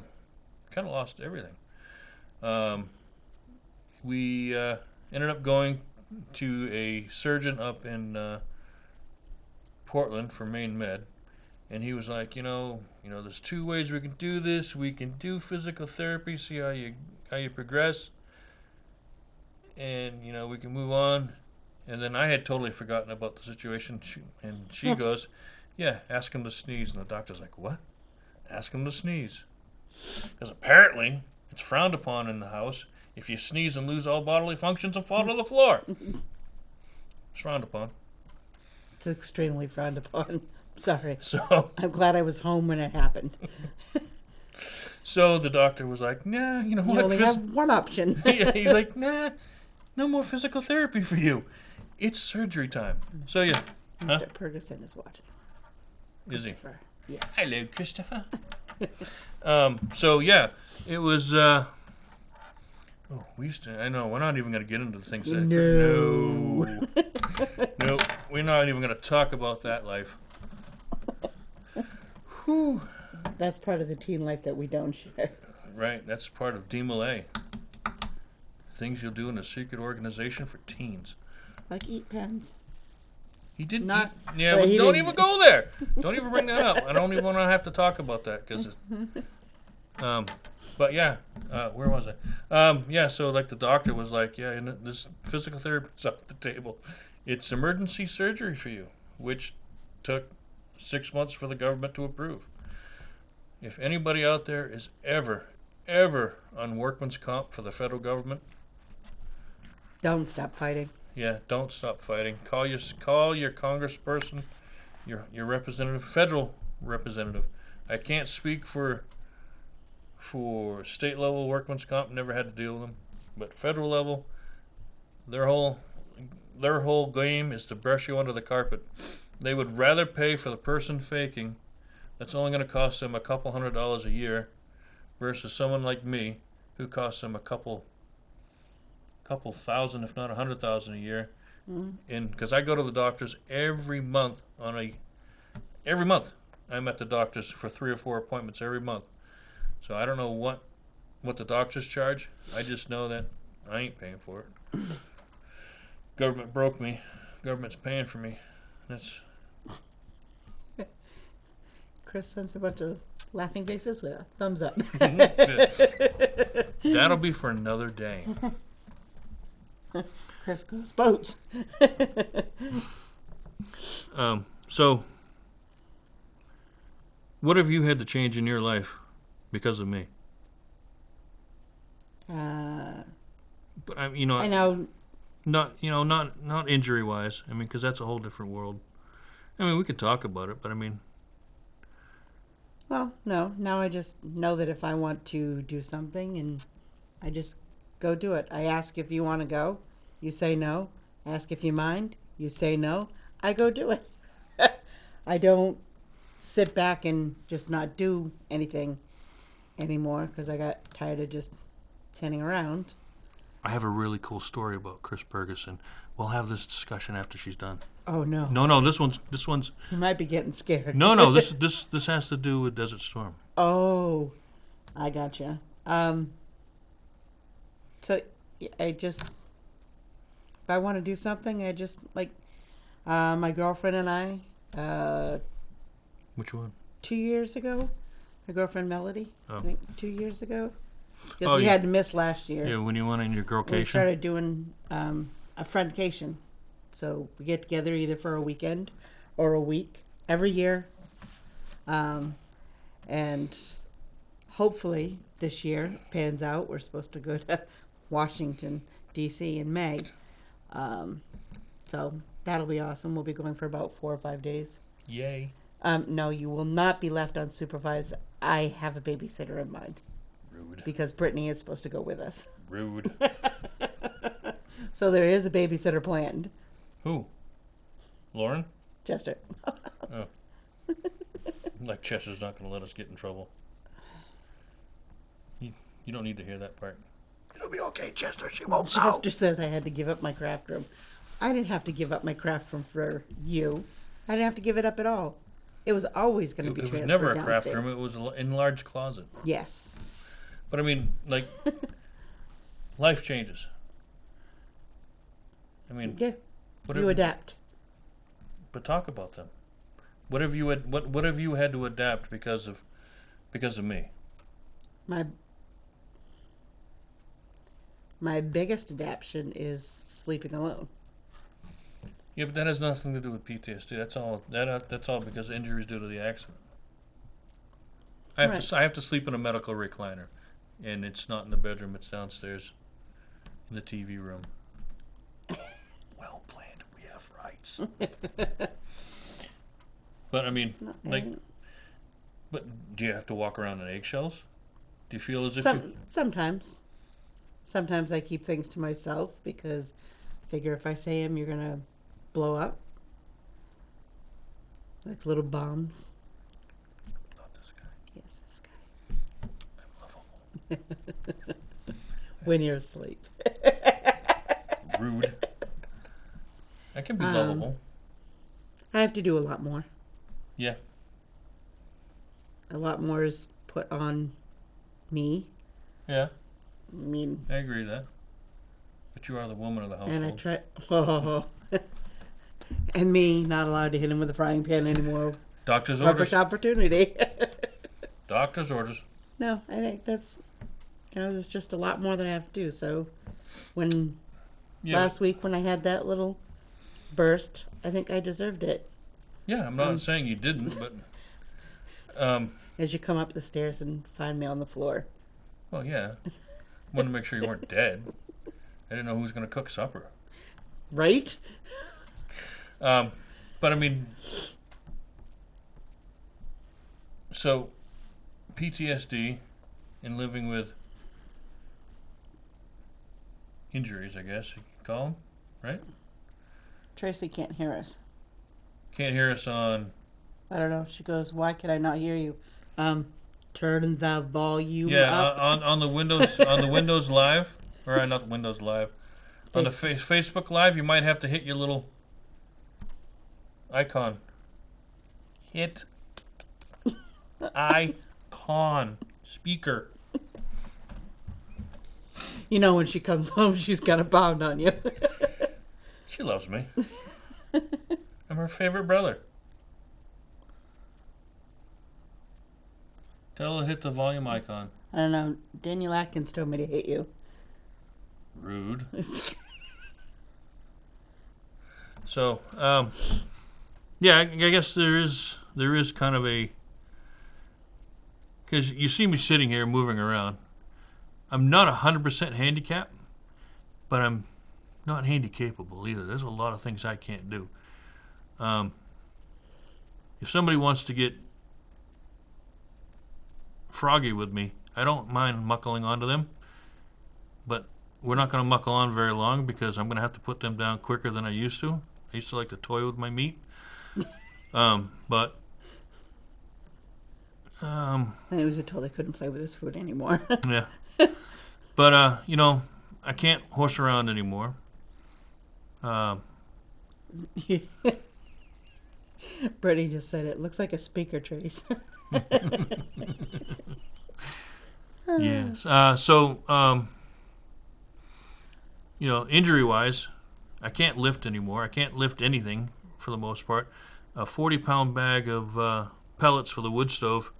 kind of lost everything. We ended up going to a surgeon up in Portland for Maine Med, and he was like, there's 2 ways we can do this. We can do physical therapy, see how you progress, and we can move on. And then I had totally forgotten about the situation, and she goes, yeah, ask him to sneeze. And the doctor's like, what? Ask him to sneeze, because apparently it's frowned upon in the house if you sneeze and lose all bodily functions and fall to the floor. It's frowned upon. It's extremely frowned upon. Sorry. So I'm glad I was home when it happened. So the doctor was like, nah, you know You what? only have one option. He's like, nah, no more physical therapy for you. It's surgery time. So yeah. Huh? Mr. Ferguson is watching. Is he? Yes. Hello, Christopher. So yeah, it was. We used to. I know we're not even going to get into the things that. No. No, we're not even going to talk about that life. Whew. That's part of the teen life that we don't share. Right, that's part of DMLA. Things you'll do in a secret organization for teens. Like eat pens. He didn't. Not- Yeah, but well, he don't didn't- even go there. Don't even bring that up. I don't even want to have to talk about that because. But yeah, where was I? Yeah, so like the doctor was like, yeah, this physical therapy is off the table. It's emergency surgery for you, which took 6 months for the government to approve. If anybody out there is ever on workman's comp for the federal government, Don't stop fighting. yeah, don't stop fighting. Call your congressperson, your representative, federal representative. I can't speak for state level workman's comp. Never had to deal with them, but federal level, their whole game is to brush you under the carpet. They would rather pay for the person faking. That's only going to cost them a couple $100 a year, versus someone like me who costs them a couple thousand, if not 100,000 a year. And because I go to the doctors every month. Every month I'm at the doctors for 3 or 4 appointments every month. So I don't know what the doctors charge. I just know that I ain't paying for it. Government broke me. Government's paying for me. That's Chris sends a bunch of laughing faces with a thumbs up. that'll be for another day. Chris goes boats. So what have you had to change in your life because of me? But I know. not injury wise. I mean, because that's a whole different world. I mean, we could talk about it, but I mean. Well, no. Now I just know that if I want to do something, and I just go do it. I ask if you want to go, You say no. Ask if you mind. You say no. I go do it. I don't sit back and just not do anything anymore because I got tired of just sitting around. I have a really cool story about Chris Ferguson. We'll have this discussion after she's done. Oh no. No, this one's. You might be getting scared. No, this has to do with Desert Storm. Oh, I gotcha. So I just, if I want to do something, I just like, my girlfriend and I, Which one? 2 years ago, my girlfriend Melody, Oh. I think 2 years ago, because Oh, we yeah. had to miss last year. Yeah, when you went on your We girlcation. started doing a friendcation. So we get together either for a weekend or a week every year. And hopefully this year pans out. We're supposed to go to Washington, D.C. in May. So that'll be awesome. We'll be going for about 4 or 5 days. Yay. No, you will not be left unsupervised. I have a babysitter in mind Rude. because Brittany is supposed to go with us. Rude. So there is a babysitter planned. Who? Lauren? Chester. Oh. Like Chester's not going to let us get in trouble. You don't need to hear that part. It'll be okay, Chester. She won't Chester says I had to give up my craft room. I didn't have to give up my craft room for you. I didn't have to give it up at all. It was always going to be It was transferred never a craft downstairs. room. It was an enlarged closet. Yes. But I mean, like, life changes. I mean, Yeah. what You have- adapt. But talk about them. What have you had to adapt because of me? My biggest adaptation is sleeping alone. Yeah, but that has nothing to do with PTSD. That's all. That's all because of injuries due to the accident. I have to sleep in a medical recliner, and it's not in the bedroom. It's downstairs, in the TV room. Well planned. We have rights. But I mean, but do you have to walk around in eggshells? Do you feel as if Sometimes I keep things to myself because I figure if I say them, you're gonna blow up like little bombs. Not this guy. Yes, this guy. I'm lovable. When you're asleep. Rude. I can be lovable. I have to do a lot more. Yeah. A lot more is put on me. Yeah. I mean, I agree with that. But you are the woman of the household. and I try. Oh. And me not allowed to hit him with a frying pan anymore. Doctor's Perfect orders. opportunity. Doctor's orders. No, I think that's, there's just a lot more that I have to do. So when last week when I had that little burst, I think I deserved it. Yeah, I'm not saying you didn't, but As you come up the stairs and find me on the floor. well, yeah. Wanted to make sure you weren't dead. I didn't know who was going to cook supper. Right? But I mean, so PTSD and living with injuries, I guess you could call them, right? Tracy can't hear us. Can't hear us on. I don't know. She goes, "Why can I not hear you?" Turn the volume Yeah, up. on the Windows Live, or not Windows Live, on the Facebook Live, you might have to hit your little icon. Hit icon speaker. When she comes home, she's got a pound on you. She loves me. I'm her favorite brother. Tell her to hit the volume icon. I don't know. Daniel Atkins told me to hate you. Rude. So, yeah, I guess there is kind of a, because you see me sitting here moving around. I'm not 100% handicapped, but I'm not handy-capable either. There's a lot of things I can't do. If somebody wants to get froggy with me, I don't mind muckling onto them, but we're not going to muckle on very long because I'm going to have to put them down quicker than I used to. I used to like to toy with my meat. But And he was told they couldn't play with his food anymore. yeah. But, you know, I can't horse around anymore. Brittany just said it looks like a speaker trace. Yes. You know, injury-wise, I can't lift anymore. I can't lift anything for the most part. A 40-pound bag of pellets for the wood stove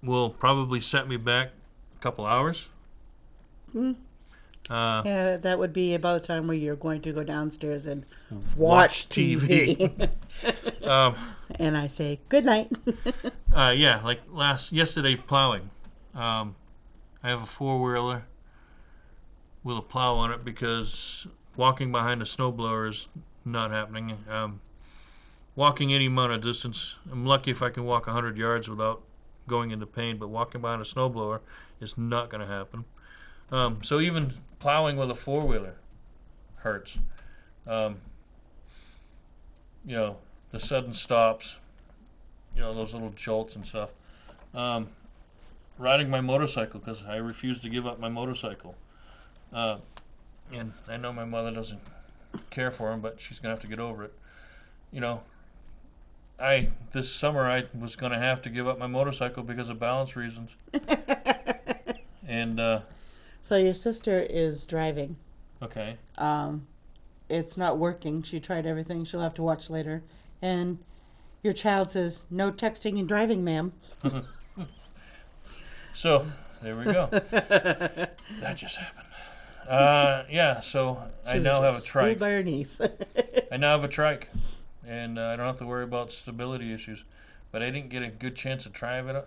will probably set me back a couple hours. Yeah, that would be about the time where you're going to go downstairs and watch TV. And I say, good night. Yeah, like yesterday plowing. I have a four-wheeler with a plow on it because walking behind a snowblower is not happening. Walking any amount of distance, I'm lucky if I can walk 100 yards without going into pain, but walking behind a snowblower is not going to happen. So even plowing with a four-wheeler hurts. You know, the sudden stops, you know, those little jolts and stuff. Riding my motorcycle because I refuse to give up my motorcycle. And I know my mother doesn't care for him, but she's going to have to get over it. You know, this summer I was going to have to give up my motorcycle because of balance reasons. And, So your sister is driving. okay. It's not working. She tried everything. She'll have to watch later. And your child says, no texting and driving, ma'am. So, there we go. That just happened. Yeah, so I now have a Schooled trike. by her niece. I now have a trike, and I don't have to worry about stability issues. But I didn't get a good chance to try it.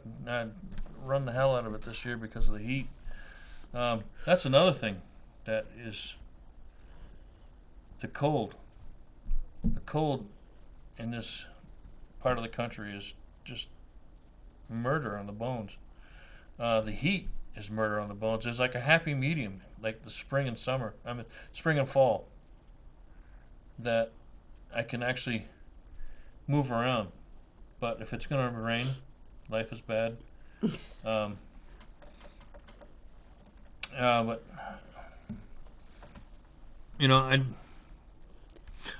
Run the hell out of it this year because of the heat. That's another thing that is the cold. The cold in this part of the country is just murder on the bones. The heat is murder on the bones. There's like a happy medium, like the spring and summer. I mean, spring and fall. That I can actually move around. But if it's going to rain, life is bad. But you know,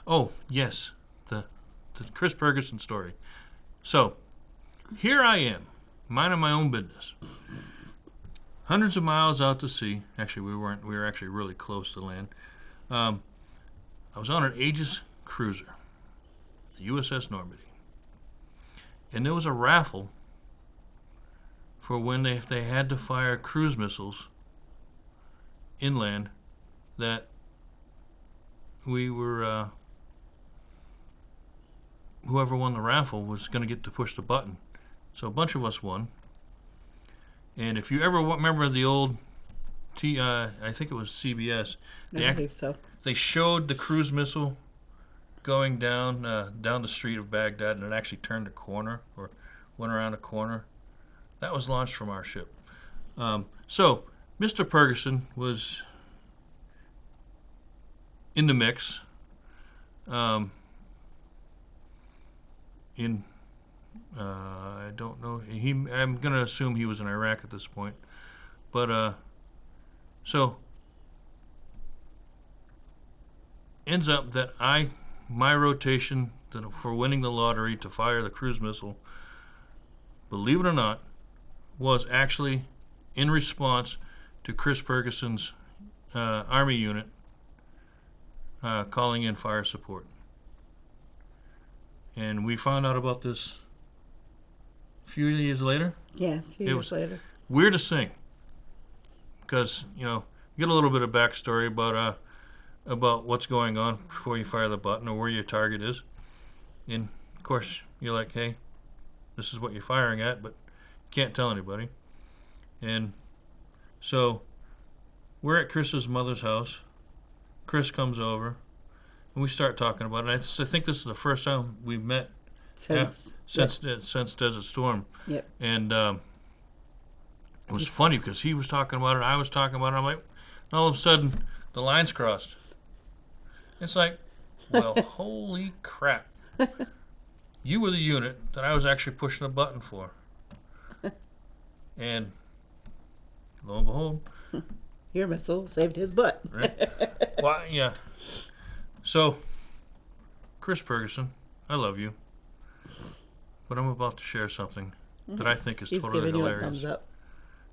oh yes, the Chris Ferguson story. So here I am, minding my own business, hundreds of miles out to sea. Actually, we weren't. We were actually really close to land. I was on an Aegis cruiser, the USS Normandy, and there was a raffle for when if they had to fire cruise missiles inland, that we were whoever won the raffle was going to get to push the button. So a bunch of us won. And if you ever remember the old I think it was CBS, I believe so. they showed the cruise missile going down the street of Baghdad, and it actually turned a corner or went around a corner. That was launched from our ship. So Mr. Ferguson was in the mix. I don't know. I'm going to assume he was in Iraq at this point. But so ends up that my rotation for winning the lottery to fire the cruise missile, believe it or not, was actually in response to Chris Ferguson's Army unit calling in fire support. And we found out about this a few years later. Yeah, a few years later. Weirdest thing, because you get a little bit of backstory about what's going on before you fire the button or where your target is, and of course you're like, hey, this is what you're firing at, but you can't tell anybody. And so we're at Chris's mother's house. Chris comes over, and we start talking about it. I think this is the first time we've met since Desert Storm. Yep. And it was funny because he was talking about it, I was talking about it. I'm like, all of a sudden, the line's crossed. It's like, well, holy crap. You were the unit that I was actually pushing a button for. And lo and behold. Your missile saved his butt. Right? Well, yeah. So, Chris Ferguson, I love you. But I'm about to share something that I think is He's totally giving hilarious. you a thumbs up.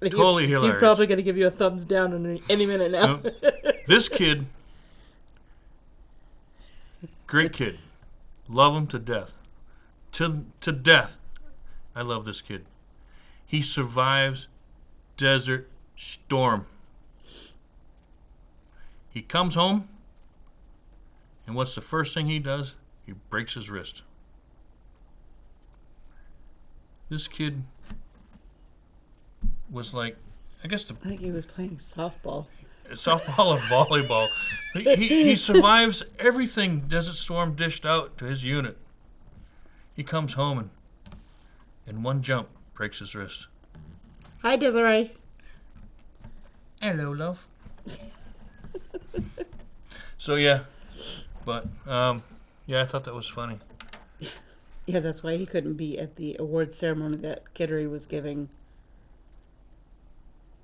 Totally hilarious. He's probably going to give you a thumbs down any minute now. No. This kid, great kid. Love him to death. To death. I love this kid. He survives Desert Storm. He comes home, and what's the first thing he does? He breaks his wrist. This kid was like, I guess I think he was playing softball. softball or volleyball. He survives everything Desert Storm dished out to his unit. He comes home and in one jump breaks his wrist. Hi, Desiree. Hello, love. So yeah, but yeah, I thought that was funny. Yeah, that's why he couldn't be at the award ceremony that Keri was giving.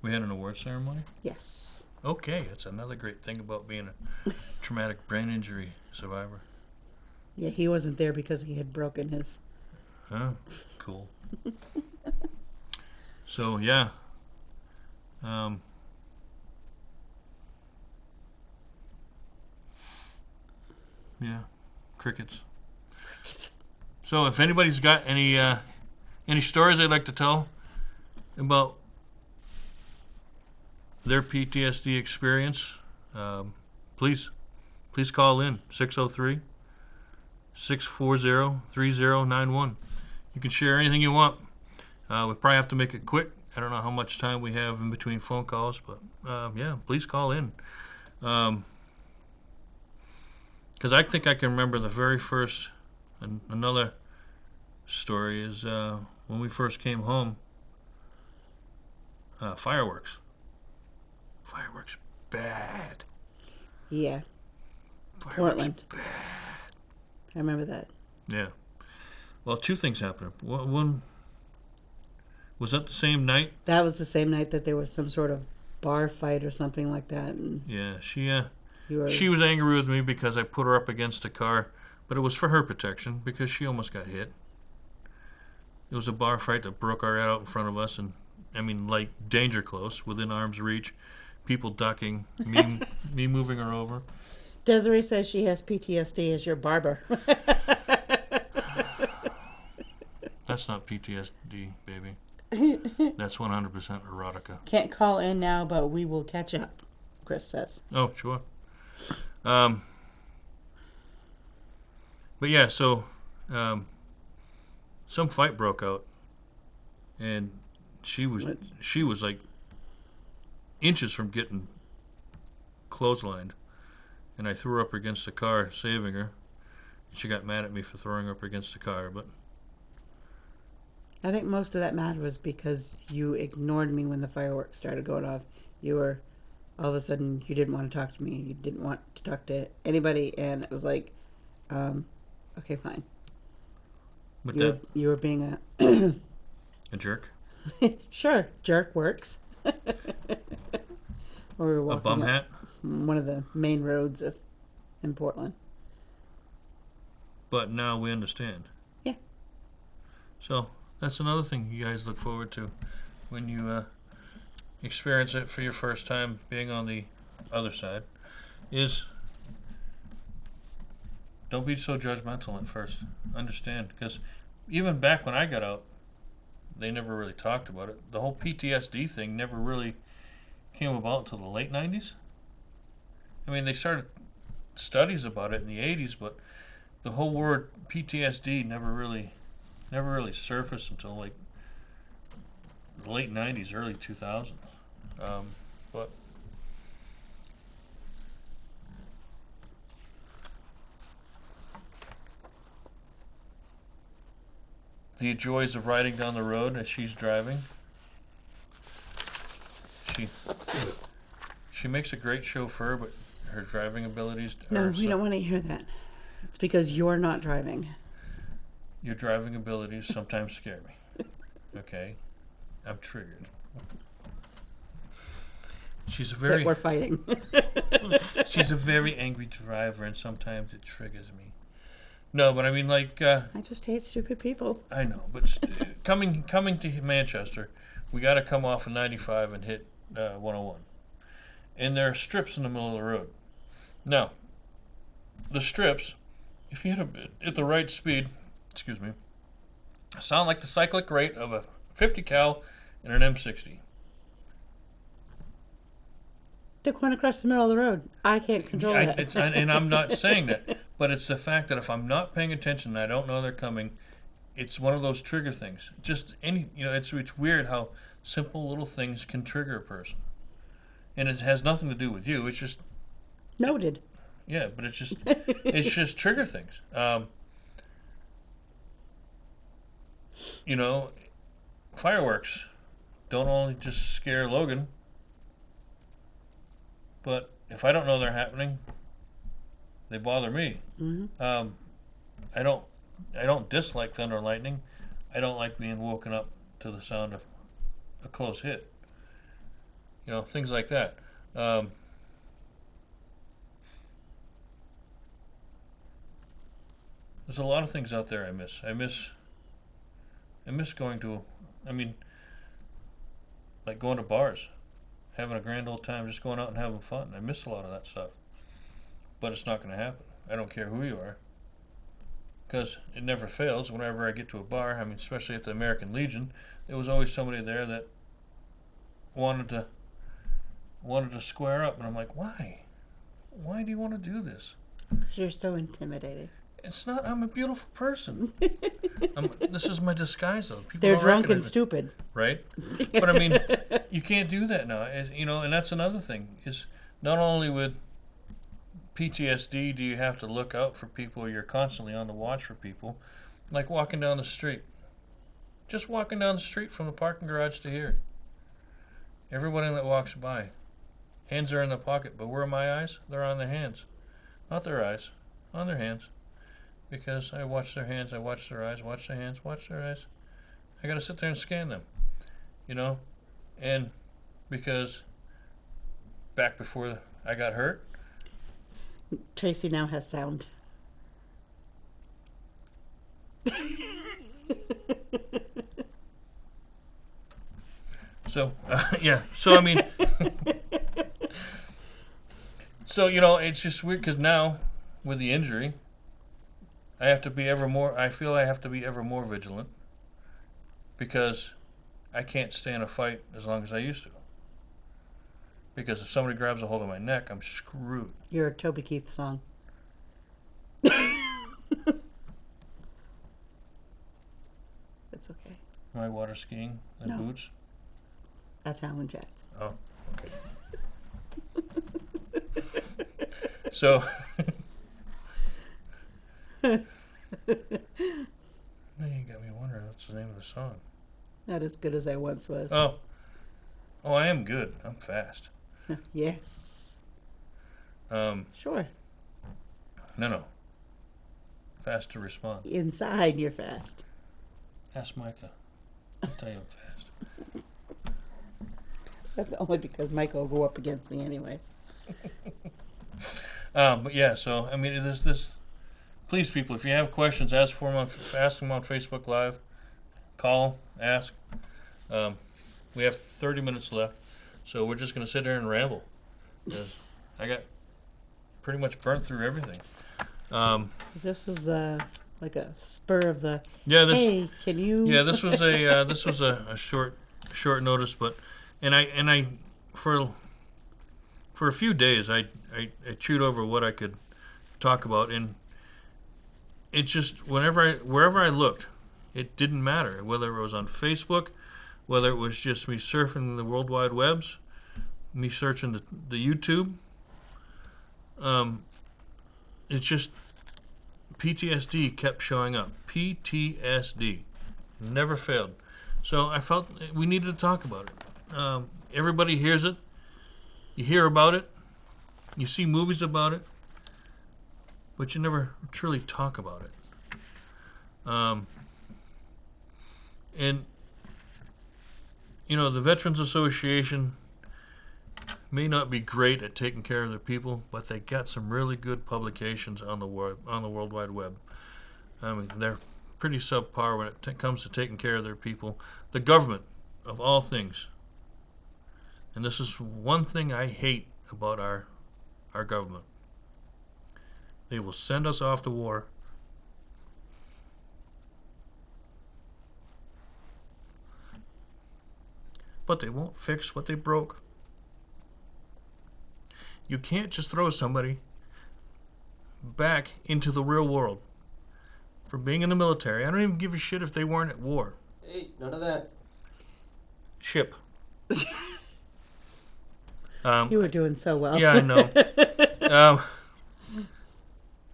We had an award ceremony? Yes. Okay, that's another great thing about being a traumatic brain injury survivor. Yeah, he wasn't there because he had broken his. Oh, cool. So yeah, yeah, crickets. So if anybody's got any stories they'd like to tell about their PTSD experience, please call in 603-640-3091. You can share anything you want. We probably have to make it quick. I don't know how much time we have in between phone calls, but yeah, please call in. Because I think I can remember the very first, another story is when we first came home, fireworks. Fireworks bad. Yeah. Fireworks Portland. bad. I remember that. Yeah. Well, two things happened. One, was that the same night? That was the same night that there was some sort of bar fight or something like that. And Yeah, you were, she was angry with me because I put her up against a car, but it was for her protection because she almost got hit. It was a bar fight that broke our head out in front of us, and I mean, like danger close, within arm's reach, people ducking, me moving her over. Desiree says she has PTSD as your barber. That's not PTSD, baby. That's 100% erotica. Can't call in now, but we will catch up, Chris says. Oh, sure. But yeah, so some fight broke out, and she was like inches from getting clotheslined, and I threw her up against the car, saving her. She got mad at me for throwing her up against the car, but I think most of that mad was because you ignored me when the fireworks started going off. You were, all of a sudden, you didn't want to talk to me. You didn't want to talk to anybody, and it was like, okay, fine. but You were being a a jerk, sure, jerk works. Or we were a walking bum up hat. one of the main roads in Portland. But now we understand. Yeah. So that's another thing you guys look forward to when you experience it for your first time being on the other side is don't be so judgmental at first. Understand, because even back when I got out, they never really talked about it. The whole PTSD thing never really came about until the late 90s. I mean, they started studies about it in the 80s, but the whole word PTSD never really surfaced until like the late 90s, early 2000s. But the joys of riding down the road as she's driving. She makes a great chauffeur, but her driving abilities No, are we don't want to hear that. It's because you're not driving. Your driving abilities sometimes scare me. Okay? I'm triggered. She's a very We're fighting. she's a very angry driver, and sometimes it triggers me. No, but I mean, like, I just hate stupid people. I know, but coming to Manchester, we got to come off of 95 and hit 101. And there are strips in the middle of the road. Now, the strips, if you hit them at the right speed, excuse me, sound like the cyclic rate of a 50 cal and an M60. They're going across the middle of the road. I can't control that. And I'm not saying that, but it's the fact that if I'm not paying attention and I don't know they're coming, it's one of those trigger things. Just it's weird how simple little things can trigger a person, and it has nothing to do with you. It's just Noted. yeah, but it's just trigger things. Fireworks don't only just scare Logan, but if I don't know they're happening, they bother me. Mm-hmm. I don't dislike thunder and lightning. I don't like being woken up to the sound of a close hit. Things like that. There's a lot of things out there I miss. I miss going to, like going to bars, having a grand old time, just going out and having fun. I miss a lot of that stuff. But it's not going to happen. I don't care who you are. Because it never fails. Whenever I get to a bar, especially at the American Legion, there was always somebody there that wanted to square up. And I'm like, why? Why do you want to do this? Because you're so intimidating. It's not. I'm a beautiful person. This is my disguise, though. People They're don't drunk and recognize me, stupid. right? But you can't do that now. And that's another thing. Is not only with PTSD do you have to look out for people. You're constantly on the watch for people, like walking down the street. Just walking down the street from the parking garage to here. Everybody that walks by, hands are in the pocket. But where are my eyes? They're on their hands, not their eyes, on their hands. Because I watch their hands, I watch their eyes, watch their hands, watch their eyes. I gotta sit there and scan them, and because back before I got hurt, Tracy now has sound. so yeah, so so it's just weird because now with the injury, I have to be ever more. I feel I have to be ever more vigilant because I can't stay in a fight as long as I used to. Because if somebody grabs a hold of my neck, I'm screwed. You're a Toby Keith song. It's okay. Am I water skiing in No. boots? That's Alan Jackson. Oh, okay. So. Now you got me wondering what's the name of the song. Not as good as I once was. Oh, I am good. I'm fast. Yes. Sure. No. Fast to respond. Inside, you're fast. Ask Micah. I'll tell you I'm fast. That's only because Michael will go up against me anyways. But yeah, so there's this. Please, people, if you have questions, ask them on Facebook Live. Call, ask. We have 30 minutes left, so we're just going to sit there and ramble. Because I got pretty much burnt through everything. This was like a spur of the. Yeah. Hey, can you? Yeah, this was a short notice, but I for a few days I chewed over what I could talk about, and it just wherever I looked, it didn't matter whether it was on Facebook, whether it was just me surfing the World Wide Webs, me searching the YouTube. It's just PTSD kept showing up. PTSD never failed. So I felt we needed to talk about it. Everybody hears it. You hear about it, you see movies about it, but you never truly talk about it. And, you know, the Veterans Association may not be great at taking care of their people, but they got some really good publications on the World Wide Web. I mean, they're pretty subpar when it comes to taking care of their people. The government, of all things, and this is one thing I hate about our government. They will send us off to war, but they won't fix what they broke. You can't just throw somebody back into the real world for being in the military. I don't even give a shit if they weren't at war. Hey, none of that. Ship. You were doing so well. Yeah, I know.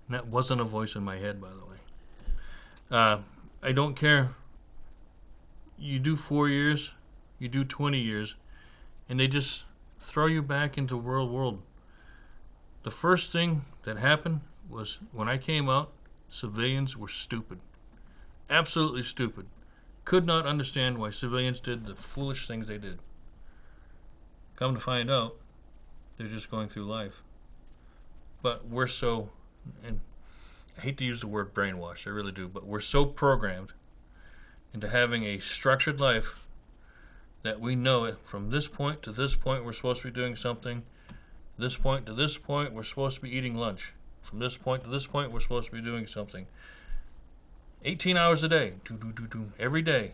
That wasn't a voice in my head, by the way. I don't care. You do 4 years, you do 20 years, and they just throw you back into real world. The first thing that happened was when I came out, civilians were stupid. Absolutely stupid. Could not understand why civilians did the foolish things they did. Come to find out, they're just going through life. But we're so, and I hate to use the word brainwashed, I really do, but we're so programmed into having a structured life that we know it from this point to this point we're supposed to be doing something. This point to this point we're supposed to be eating lunch. From this point to this point we're supposed to be doing something. 18 hours a day, every day.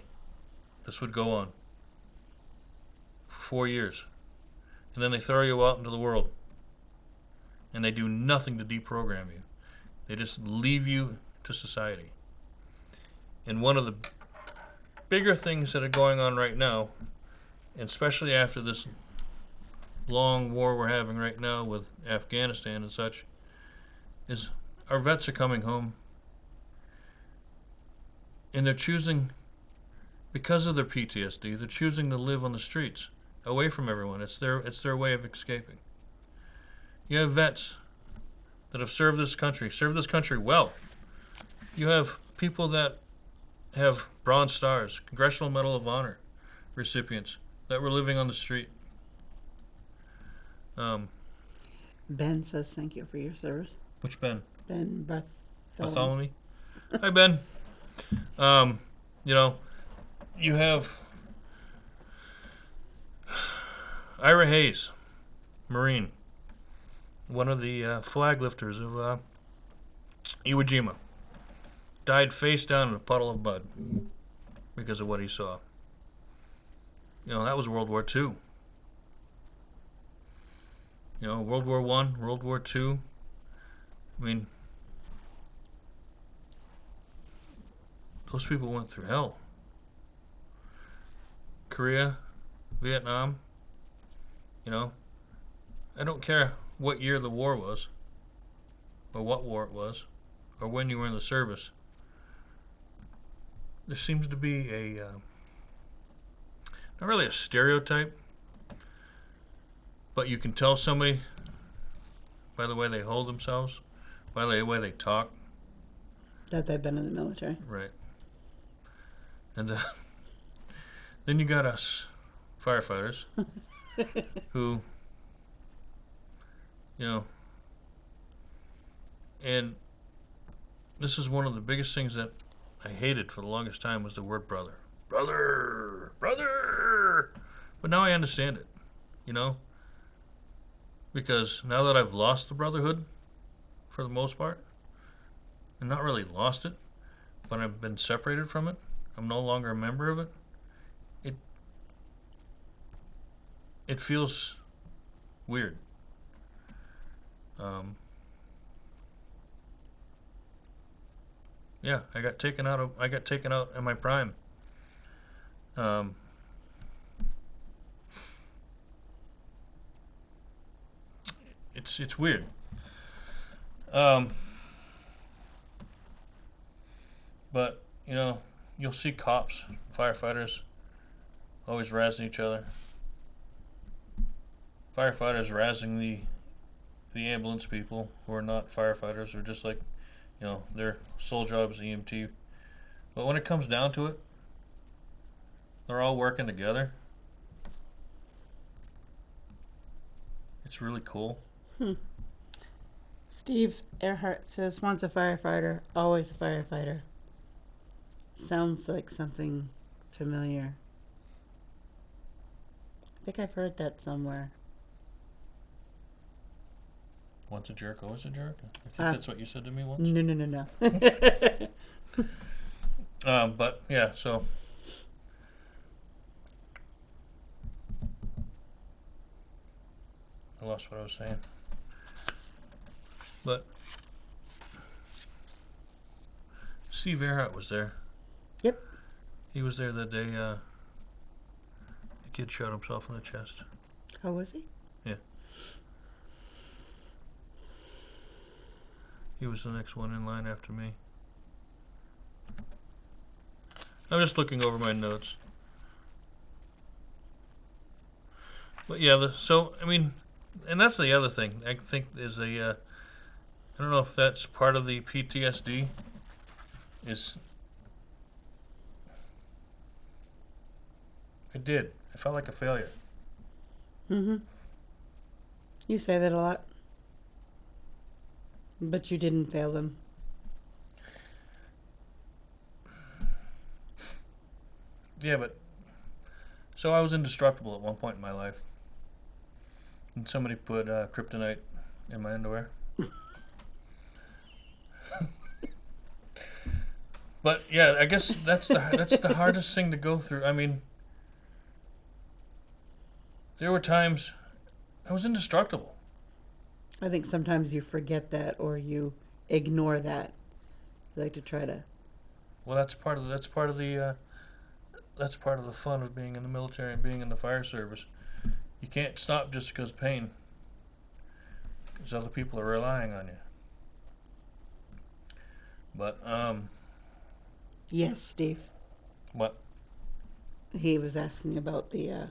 This would go on for 4 years. And then they throw you out into the world. And they do nothing to deprogram you. They just leave you to society. And one of the bigger things that are going on right now, and especially after this long war we're having right now with Afghanistan and such, is our vets are coming home. And they're choosing, because of their PTSD, they're choosing to live on the streets, away from everyone. It's their way of escaping. You have vets that have served this country well. You have people that have Bronze Stars, Congressional Medal of Honor recipients that were living on the street. Ben says thank you for your service. Which Ben? Ben Bartholomew. Hi, Ben. You know, you have Ira Hayes, Marine, one of the flag lifters of Iwo Jima, died face down in a puddle of blood because of what he saw. You know, that was World War II. You know, World War I, World War II. I mean, those people went through hell. Korea, Vietnam, you know, I don't care what year the war was, or what war it was, or when you were in the service. There seems to be a, not really a stereotype, but you can tell somebody by the way they hold themselves, by the way they talk. That they've been in the military. Right. And then you got us firefighters who, you know, and this is one of the biggest things that I hated for the longest time was the word brother. Brother! Brother! But now I understand it, you know? Because now that I've lost the brotherhood, for the most part, and not really lost it, but I've been separated from it, I'm no longer a member of it, it feels weird. Yeah, I got taken out in my prime. It's weird. But you know, you'll see cops, firefighters, always razzing each other. firefighters razzing the ambulance people who are not firefighters, or just like, their sole job is EMT. But when it comes down to it, they're all working together. It's really cool. Steve Earhart says, once a firefighter, always a firefighter. Sounds like something familiar. I think I've heard that somewhere. Once a jerk, always a jerk. I think that's what you said to me once. No. But yeah, so I lost what I was saying. But Steve Earhart was there. Yep. He was there that day the kid shot himself in the chest. Oh, was he? Yeah. He was the next one in line after me. I'm just looking over my notes. But yeah, and that's the other thing. I think there's I don't know if that's part of the PTSD. I felt like a failure. You say that a lot. But you didn't fail them. Yeah, but so I was indestructible at one point in my life. And somebody put kryptonite in my underwear. But yeah, I guess that's the hardest thing to go through. I mean, there were times I was indestructible. I think sometimes you forget that or you ignore that. You like to try to. Well, that's part of the fun of being in the military and being in the fire service. You can't stop just because of pain, because other people are relying on you. But Yes, Steve. what? He was asking about the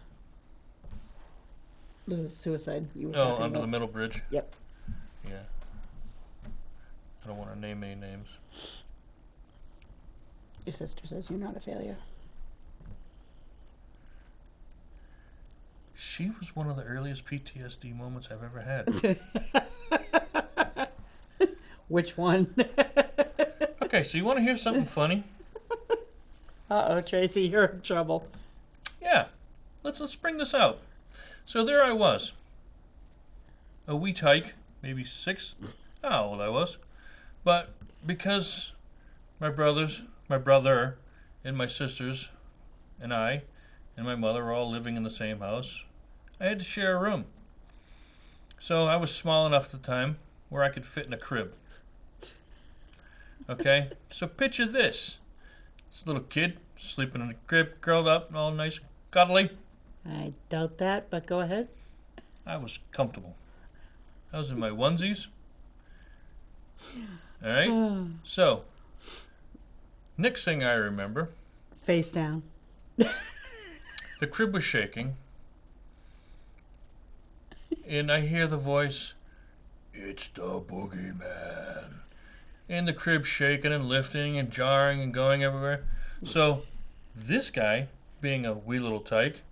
suicide you were Oh, talking under about. the middle bridge. Yep. Yeah. I don't want to name any names. Your sister says you're not a failure. She was one of the earliest PTSD moments I've ever had. Which one? Okay, so you want to hear something funny? Uh-oh, Tracy, you're in trouble. Yeah. Let's bring this out. So there I was. A wee tyke, maybe 6. I don't know how old I was. But because my brother and my sisters and I and my mother were all living in the same house, I had to share a room. So I was small enough at the time where I could fit in a crib. Okay? So picture this. This little kid sleeping in a crib, curled up, all nice, cuddly. I doubt that, but go ahead. I was comfortable. I was in my onesies. All right? So, next thing I remember, Face down. the crib was shaking. And I hear the voice, "It's the boogeyman." And the crib shaking and lifting and jarring and going everywhere. So, this guy, being a wee little tyke,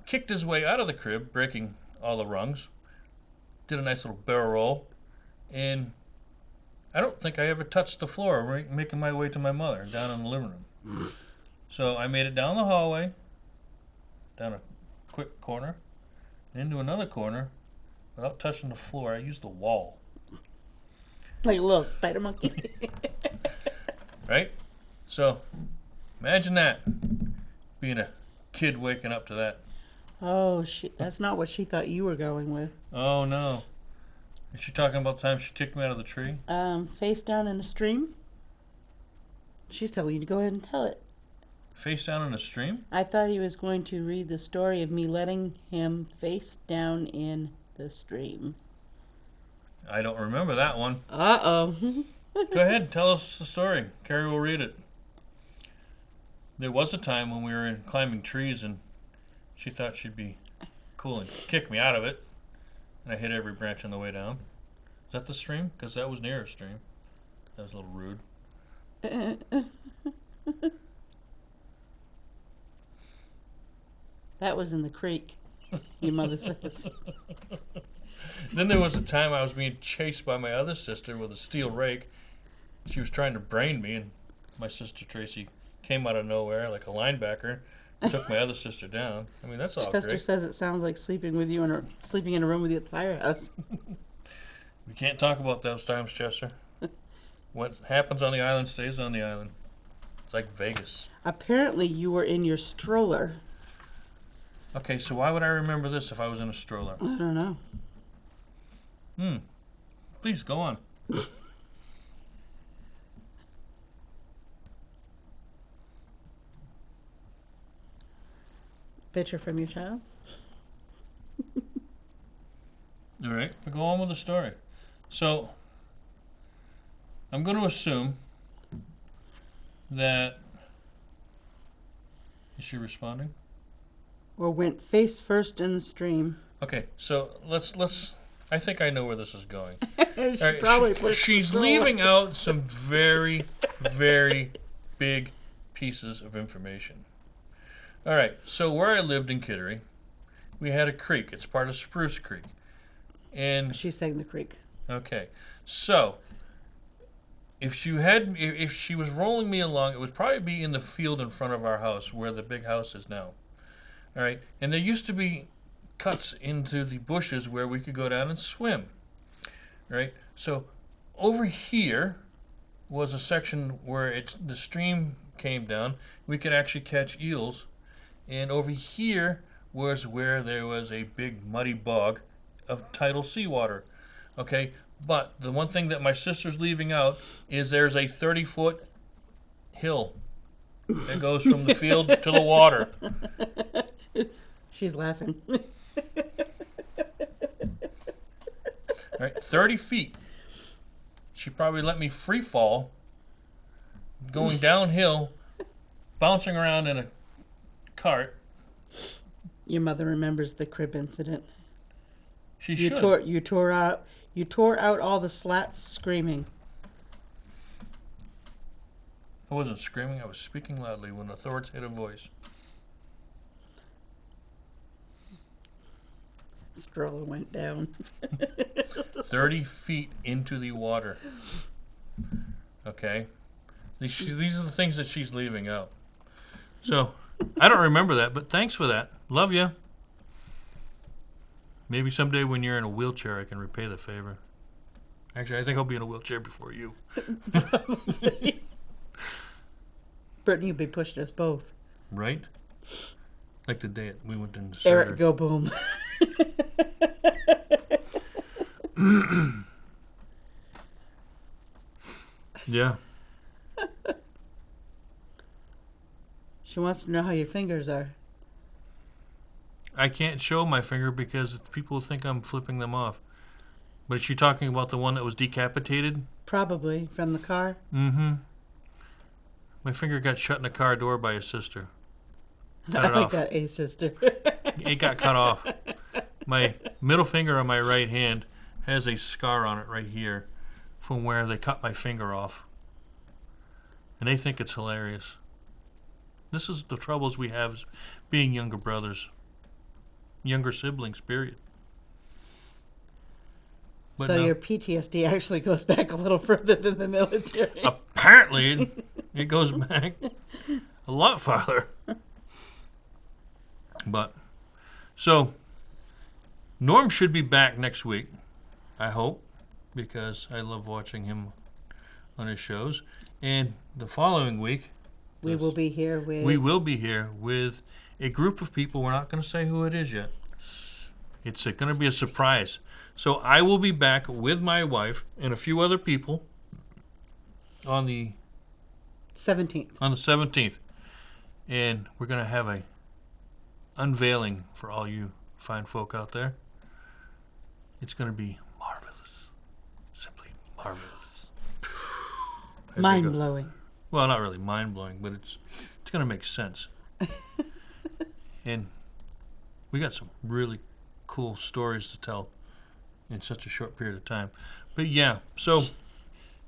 kicked his way out of the crib, breaking all the rungs, did a nice little barrel roll, and I don't think I ever touched the floor, making my way to my mother down in the living room. So I made it down the hallway, down a quick corner, into another corner, without touching the floor. I used the wall. Like a little spider monkey. Right? So, imagine that, being a kid waking up to that. Oh, that's not what she thought you were going with. Oh, no. Is she talking about the time she kicked me out of the tree? Face down in a stream? She's telling you to go ahead and tell it. Face down in a stream? I thought he was going to read the story of me letting him face down in the stream. I don't remember that one. Uh-oh. Go ahead, tell us the story. Keri will read it. There was a time when we were climbing trees and she thought she'd be cool and kicked me out of it. And I hit every branch on the way down. Is that the stream? Because that was near a stream. That was a little rude. That was in the creek, your mother says. Then there was a time I was being chased by my other sister with a steel rake. She was trying to brain me, and my sister Tracy came out of nowhere like a linebacker, took my other sister down. I mean, that's all Chester great. says it sounds like sleeping in a room with you at the firehouse. We can't talk about those times, Chester. What happens on the island stays on the island. It's like Vegas. Apparently, you were in your stroller. Okay, so why would I remember this if I was in a stroller? I don't know. Please, go on. Picture from your child? All right, we'll go on with the story. So, I'm going to assume that... Is she responding? Or went face first in the stream. Okay, so let's. I think I know where this is going. She All right, probably pushed she's the stroller. leaving out some very, very big pieces of information. All right, so where I lived in Kittery, we had a creek. It's part of Spruce Creek, and She's saying the creek. okay, so if she was rolling me along, it would probably be in the field in front of our house, where the big house is now. All right, and there used to be cuts into the bushes where we could go down and swim. Right, so over here was a section where the stream came down. We could actually catch eels, and over here was where there was a big muddy bog of tidal seawater. Okay, but the one thing that my sister's leaving out is there's a 30-foot hill that goes from the field to the water. She's laughing. Right, 30 feet. She probably let me free fall, going downhill, bouncing around in a cart. Your mother remembers the crib incident. She You should. tore out all the slats screaming. I wasn't screaming. I was speaking loudly with an authoritative voice. Stroller went down. 30 feet into the water. Okay? These are the things that she's leaving out. So, I don't remember that, but thanks for that. Love you. Maybe someday when you're in a wheelchair, I can repay the favor. Actually, I think I'll be in a wheelchair before you. Brittany would be pushing us both. Right? Like the day we went in the Eric, go boom. Yeah. She wants to know how your fingers are. I can't show my finger because people think I'm flipping them off. But is she talking about the one that was decapitated? Probably from the car. Mm-hmm. My finger got shut in a car door by his sister. Cut I it like off. that, a sister. It got cut off. My middle finger on my right hand has a scar on it right here from where they cut my finger off. And they think it's hilarious. This is the troubles we have being younger brothers. Younger siblings, period. But So no. your PTSD actually goes back a little further than the military. Apparently, it goes back a lot farther. But, so, Norm should be back next week, I hope, because I love watching him on his shows. And the following week, We will be here with... we will be here with a group of people. We're not going to say who it is yet. It's going to be a surprise. So I will be back with my wife and a few other people on the 17th. 17th. And we're going to have a unveiling for all you fine folk out there. It's going to be marvelous. Simply marvelous. As we go. Mind-blowing. Well, not really mind-blowing, but it's going to make sense. And we got some really cool stories to tell in such a short period of time. But yeah, so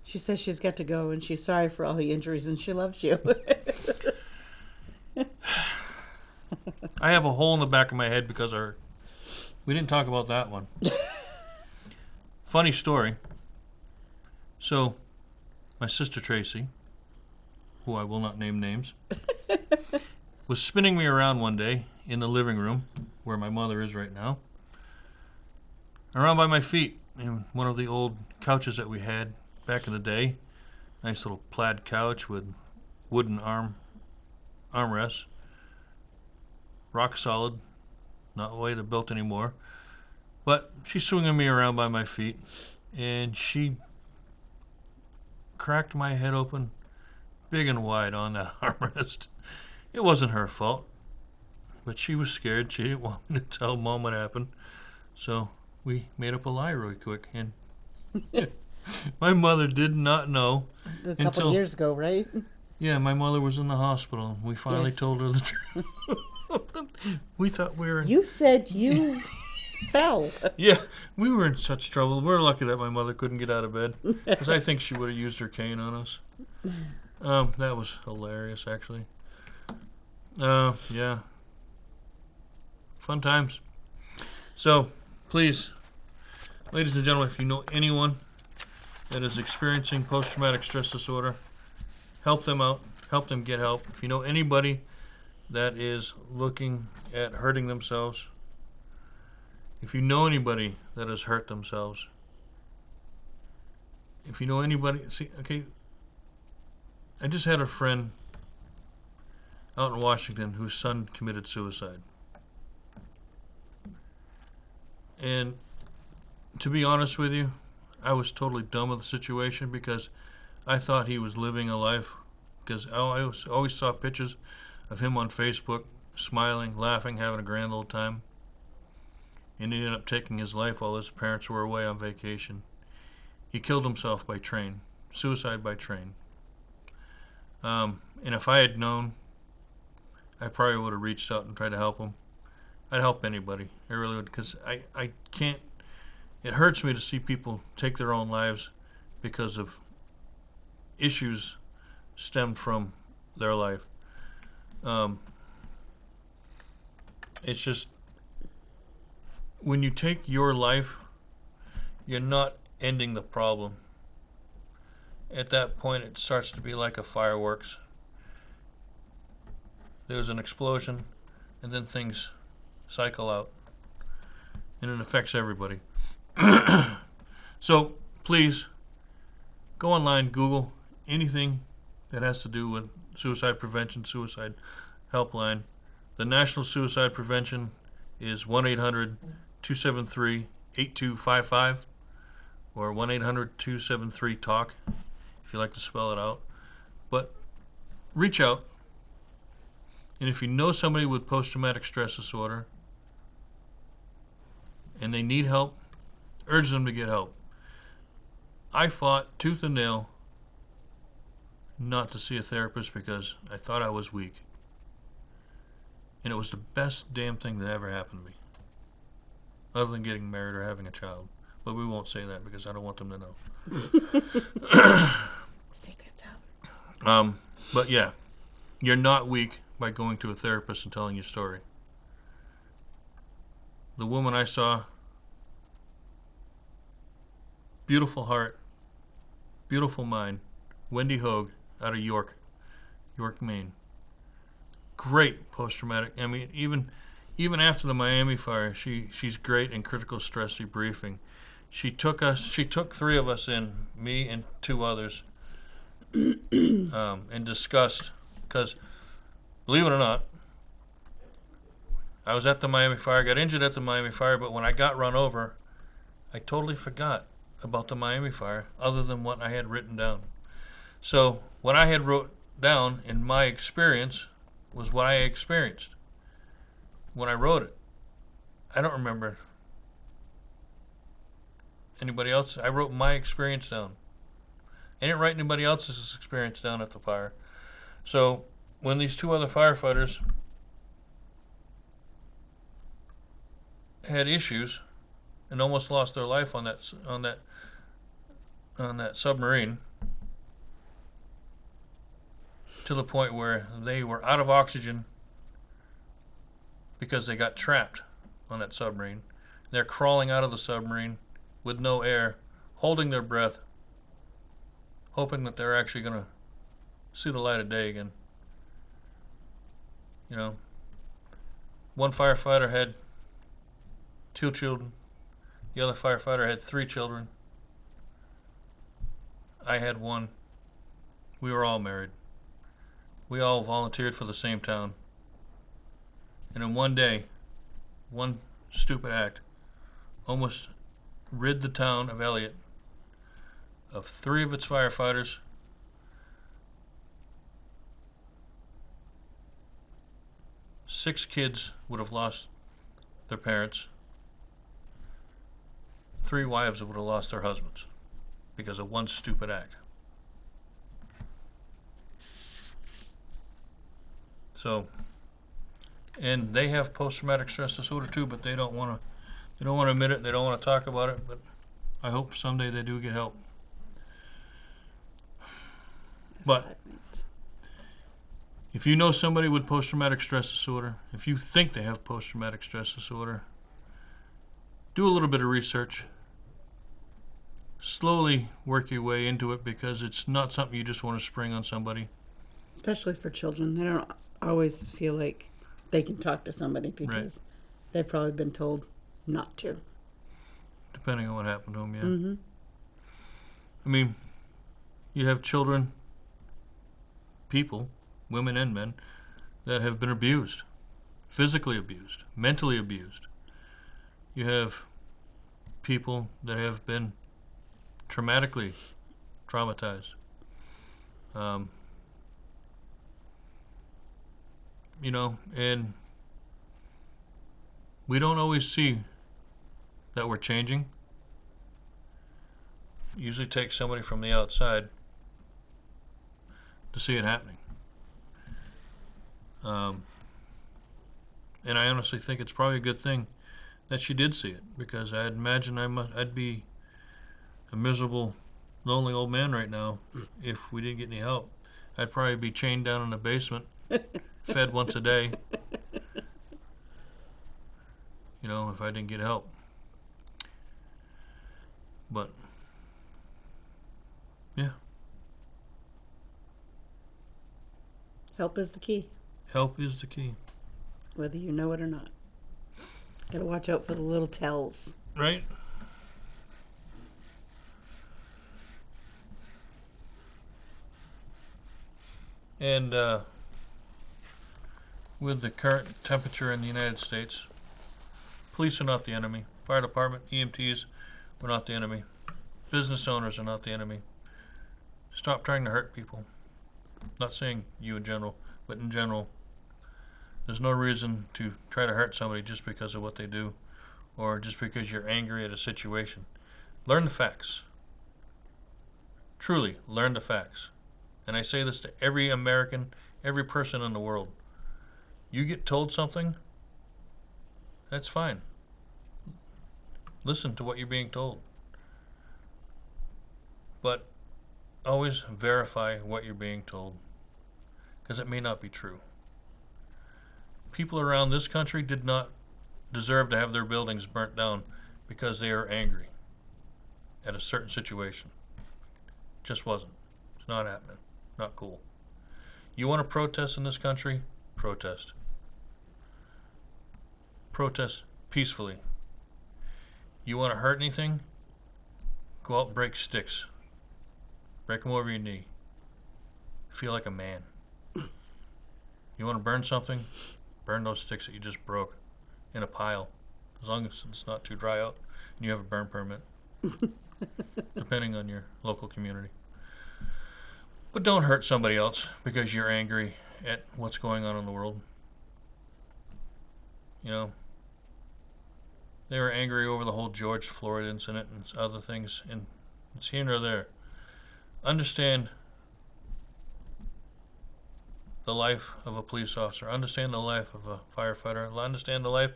She says she's got to go and she's sorry for all the injuries and she loves you. I have a hole in the back of my head because we didn't talk about that one. Funny story. So, my sister Tracy, who I will not name names, was spinning me around one day in the living room where my mother is right now, around by my feet in one of the old couches that we had back in the day. Nice little plaid couch with wooden armrests, rock solid, not the way they're built anymore. But she's swinging me around by my feet, and she cracked my head open big and wide on that armrest. It wasn't her fault, but she was scared. She didn't want me to tell Mom what happened. So we made up a lie really quick, and my mother did not know A couple until years ago, right? yeah, my mother was in the hospital. We finally Yes. told her the truth. We thought we were You said you fell. yeah, we were in such trouble. We're lucky that my mother couldn't get out of bed, because I think she would have used her cane on us. That was hilarious, actually. Yeah. Fun times. So, please, ladies and gentlemen, if you know anyone that is experiencing post-traumatic stress disorder, help them out. Help them get help. If you know anybody that is looking at hurting themselves, if you know anybody that has hurt themselves, if you know anybody, see, okay, I just had a friend out in Washington whose son committed suicide. And to be honest with you, I was totally dumb with the situation because I thought he was living a life, because I always saw pictures of him on Facebook, smiling, laughing, having a grand old time. And he ended up taking his life while his parents were away on vacation. He killed himself by train, suicide by train. And if I had known, I probably would have reached out and tried to help him. I'd help anybody. I really would, because I can't, it hurts me to see people take their own lives because of issues stemmed from their life. It's just, when you take your life, you're not ending the problem. At that point, it starts to be like a fireworks. There's an explosion, and then things cycle out, and it affects everybody. So please, go online, Google anything that has to do with suicide prevention, suicide helpline. The National Suicide Prevention is 1-800-273-8255 or 1-800-273-TALK if you like to spell it out. But reach out, and if you know somebody with post-traumatic stress disorder and they need help, urge them to get help. I fought tooth and nail not to see a therapist because I thought I was weak. And it was the best damn thing that ever happened to me, other than getting married or having a child. But we won't say that because I don't want them to know. Secrets out. But yeah, you're not weak by going to a therapist and telling your story. The woman I saw, beautiful heart, beautiful mind, Wendy Hogue out of York, Maine. Great post-traumatic. I mean, even after the Miami fire, she's great in critical stress debriefing. She took three of us in, me and two others, and discussed, because believe it or not, I was at the Miami fire, got injured at the Miami fire, but when I got run over, I totally forgot about the Miami fire other than what I had written down. So what I had wrote down in my experience was what I experienced when I wrote it. I don't remember anybody else. I wrote my experience down. I didn't write anybody else's experience down at the fire. So when these two other firefighters had issues and almost lost their life on that submarine, to the point where they were out of oxygen because they got trapped on that submarine. They're crawling out of the submarine with no air, holding their breath, hoping that they're actually going to see the light of day again. You know, one firefighter had 2 children. The other firefighter had 3 children. I had 1. We were all married. We all volunteered for the same town. And in one day, one stupid act almost rid the town of Elliott of 3 of its firefighters, 6 kids would have lost their parents, 3 wives would have lost their husbands because of one stupid act. So, and they have post-traumatic stress disorder too, but they don't want to admit it. They don't want to talk about it. But I hope someday they do get help. But if you know somebody with post-traumatic stress disorder, if you think they have post-traumatic stress disorder, do a little bit of research. Slowly work your way into it, because it's not something you just want to spring on somebody. Especially for children. They don't always feel like they can talk to somebody because they've probably been told not to. Depending on what happened to them, yeah. Mm-hmm. I mean, you have children, people, women and men, that have been abused, physically abused, mentally abused. You have people that have been traumatically traumatized. You know, and we don't always see that we're changing. It usually takes somebody from the outside to see it happening. And I honestly think it's probably a good thing that she did see it, because I'd imagine I'd be a miserable, lonely old man right now if we didn't get any help. I'd probably be chained down in the basement, fed once a day, you know, if I didn't get help. But yeah, Help is the key, help is the key, whether you know it or not. Gotta watch out for the little tells. right? And with the current temperature in the United States, police are not the enemy. Fire department, EMTs are not the enemy. Business owners are not the enemy. Stop trying to hurt people. Not saying you in general, but in general, there's no reason to try to hurt somebody just because of what they do, or just because you're angry at a situation. Learn the facts. Truly, learn the facts. And I say this to every American, every person in the world. You get told something, that's fine. Listen to what you're being told. But always verify what you're being told, because it may not be true. People around this country did not deserve to have their buildings burnt down because they are angry at a certain situation. Just wasn't. It's not happening. Not cool. You want to protest in this country? Protest. Protest peacefully. You want to hurt anything? Go out and break sticks. Break them over your knee. Feel like a man. You want to burn something? Burn those sticks that you just broke in a pile, as long as it's not too dry out and you have a burn permit, depending on your local community. But don't hurt somebody else because you're angry at what's going on in the world. You know, they were angry over the whole George Floyd incident and other things, and it's here nor there. Understand the life of a police officer. Understand the life of a firefighter. Understand the life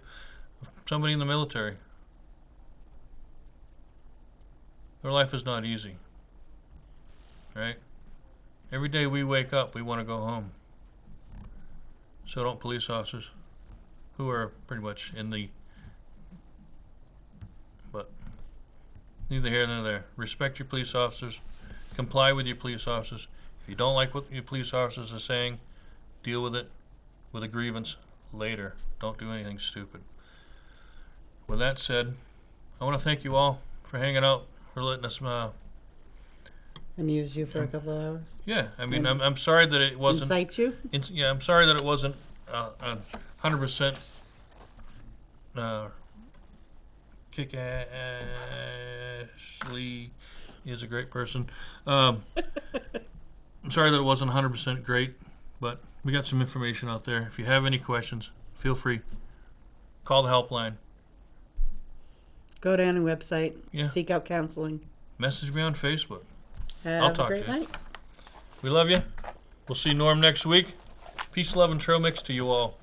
somebody in the military. Their life is not easy, right? Every day we wake up, we want to go home. So don't police officers who are pretty much in the, but neither here nor there. Respect your police officers. Comply with your police officers. If you don't like what your police officers are saying, deal with it with a grievance later. Don't do anything stupid. With that said, I want to thank you all for hanging out, for letting us Amuse you for a couple of hours. yeah, I mean, I'm sorry that it wasn't. Incite you? Yeah, I'm sorry that it wasn't 100% kick Ashley is a great person. I'm sorry that it wasn't 100% great, but we got some information out there. If you have any questions, feel free. Call the helpline. Go down to the website. Yeah. Seek out counseling. Message me on Facebook. Have talk a great to you. night. We love you. We'll see Norm next week. Peace, love, and trail mix to you all.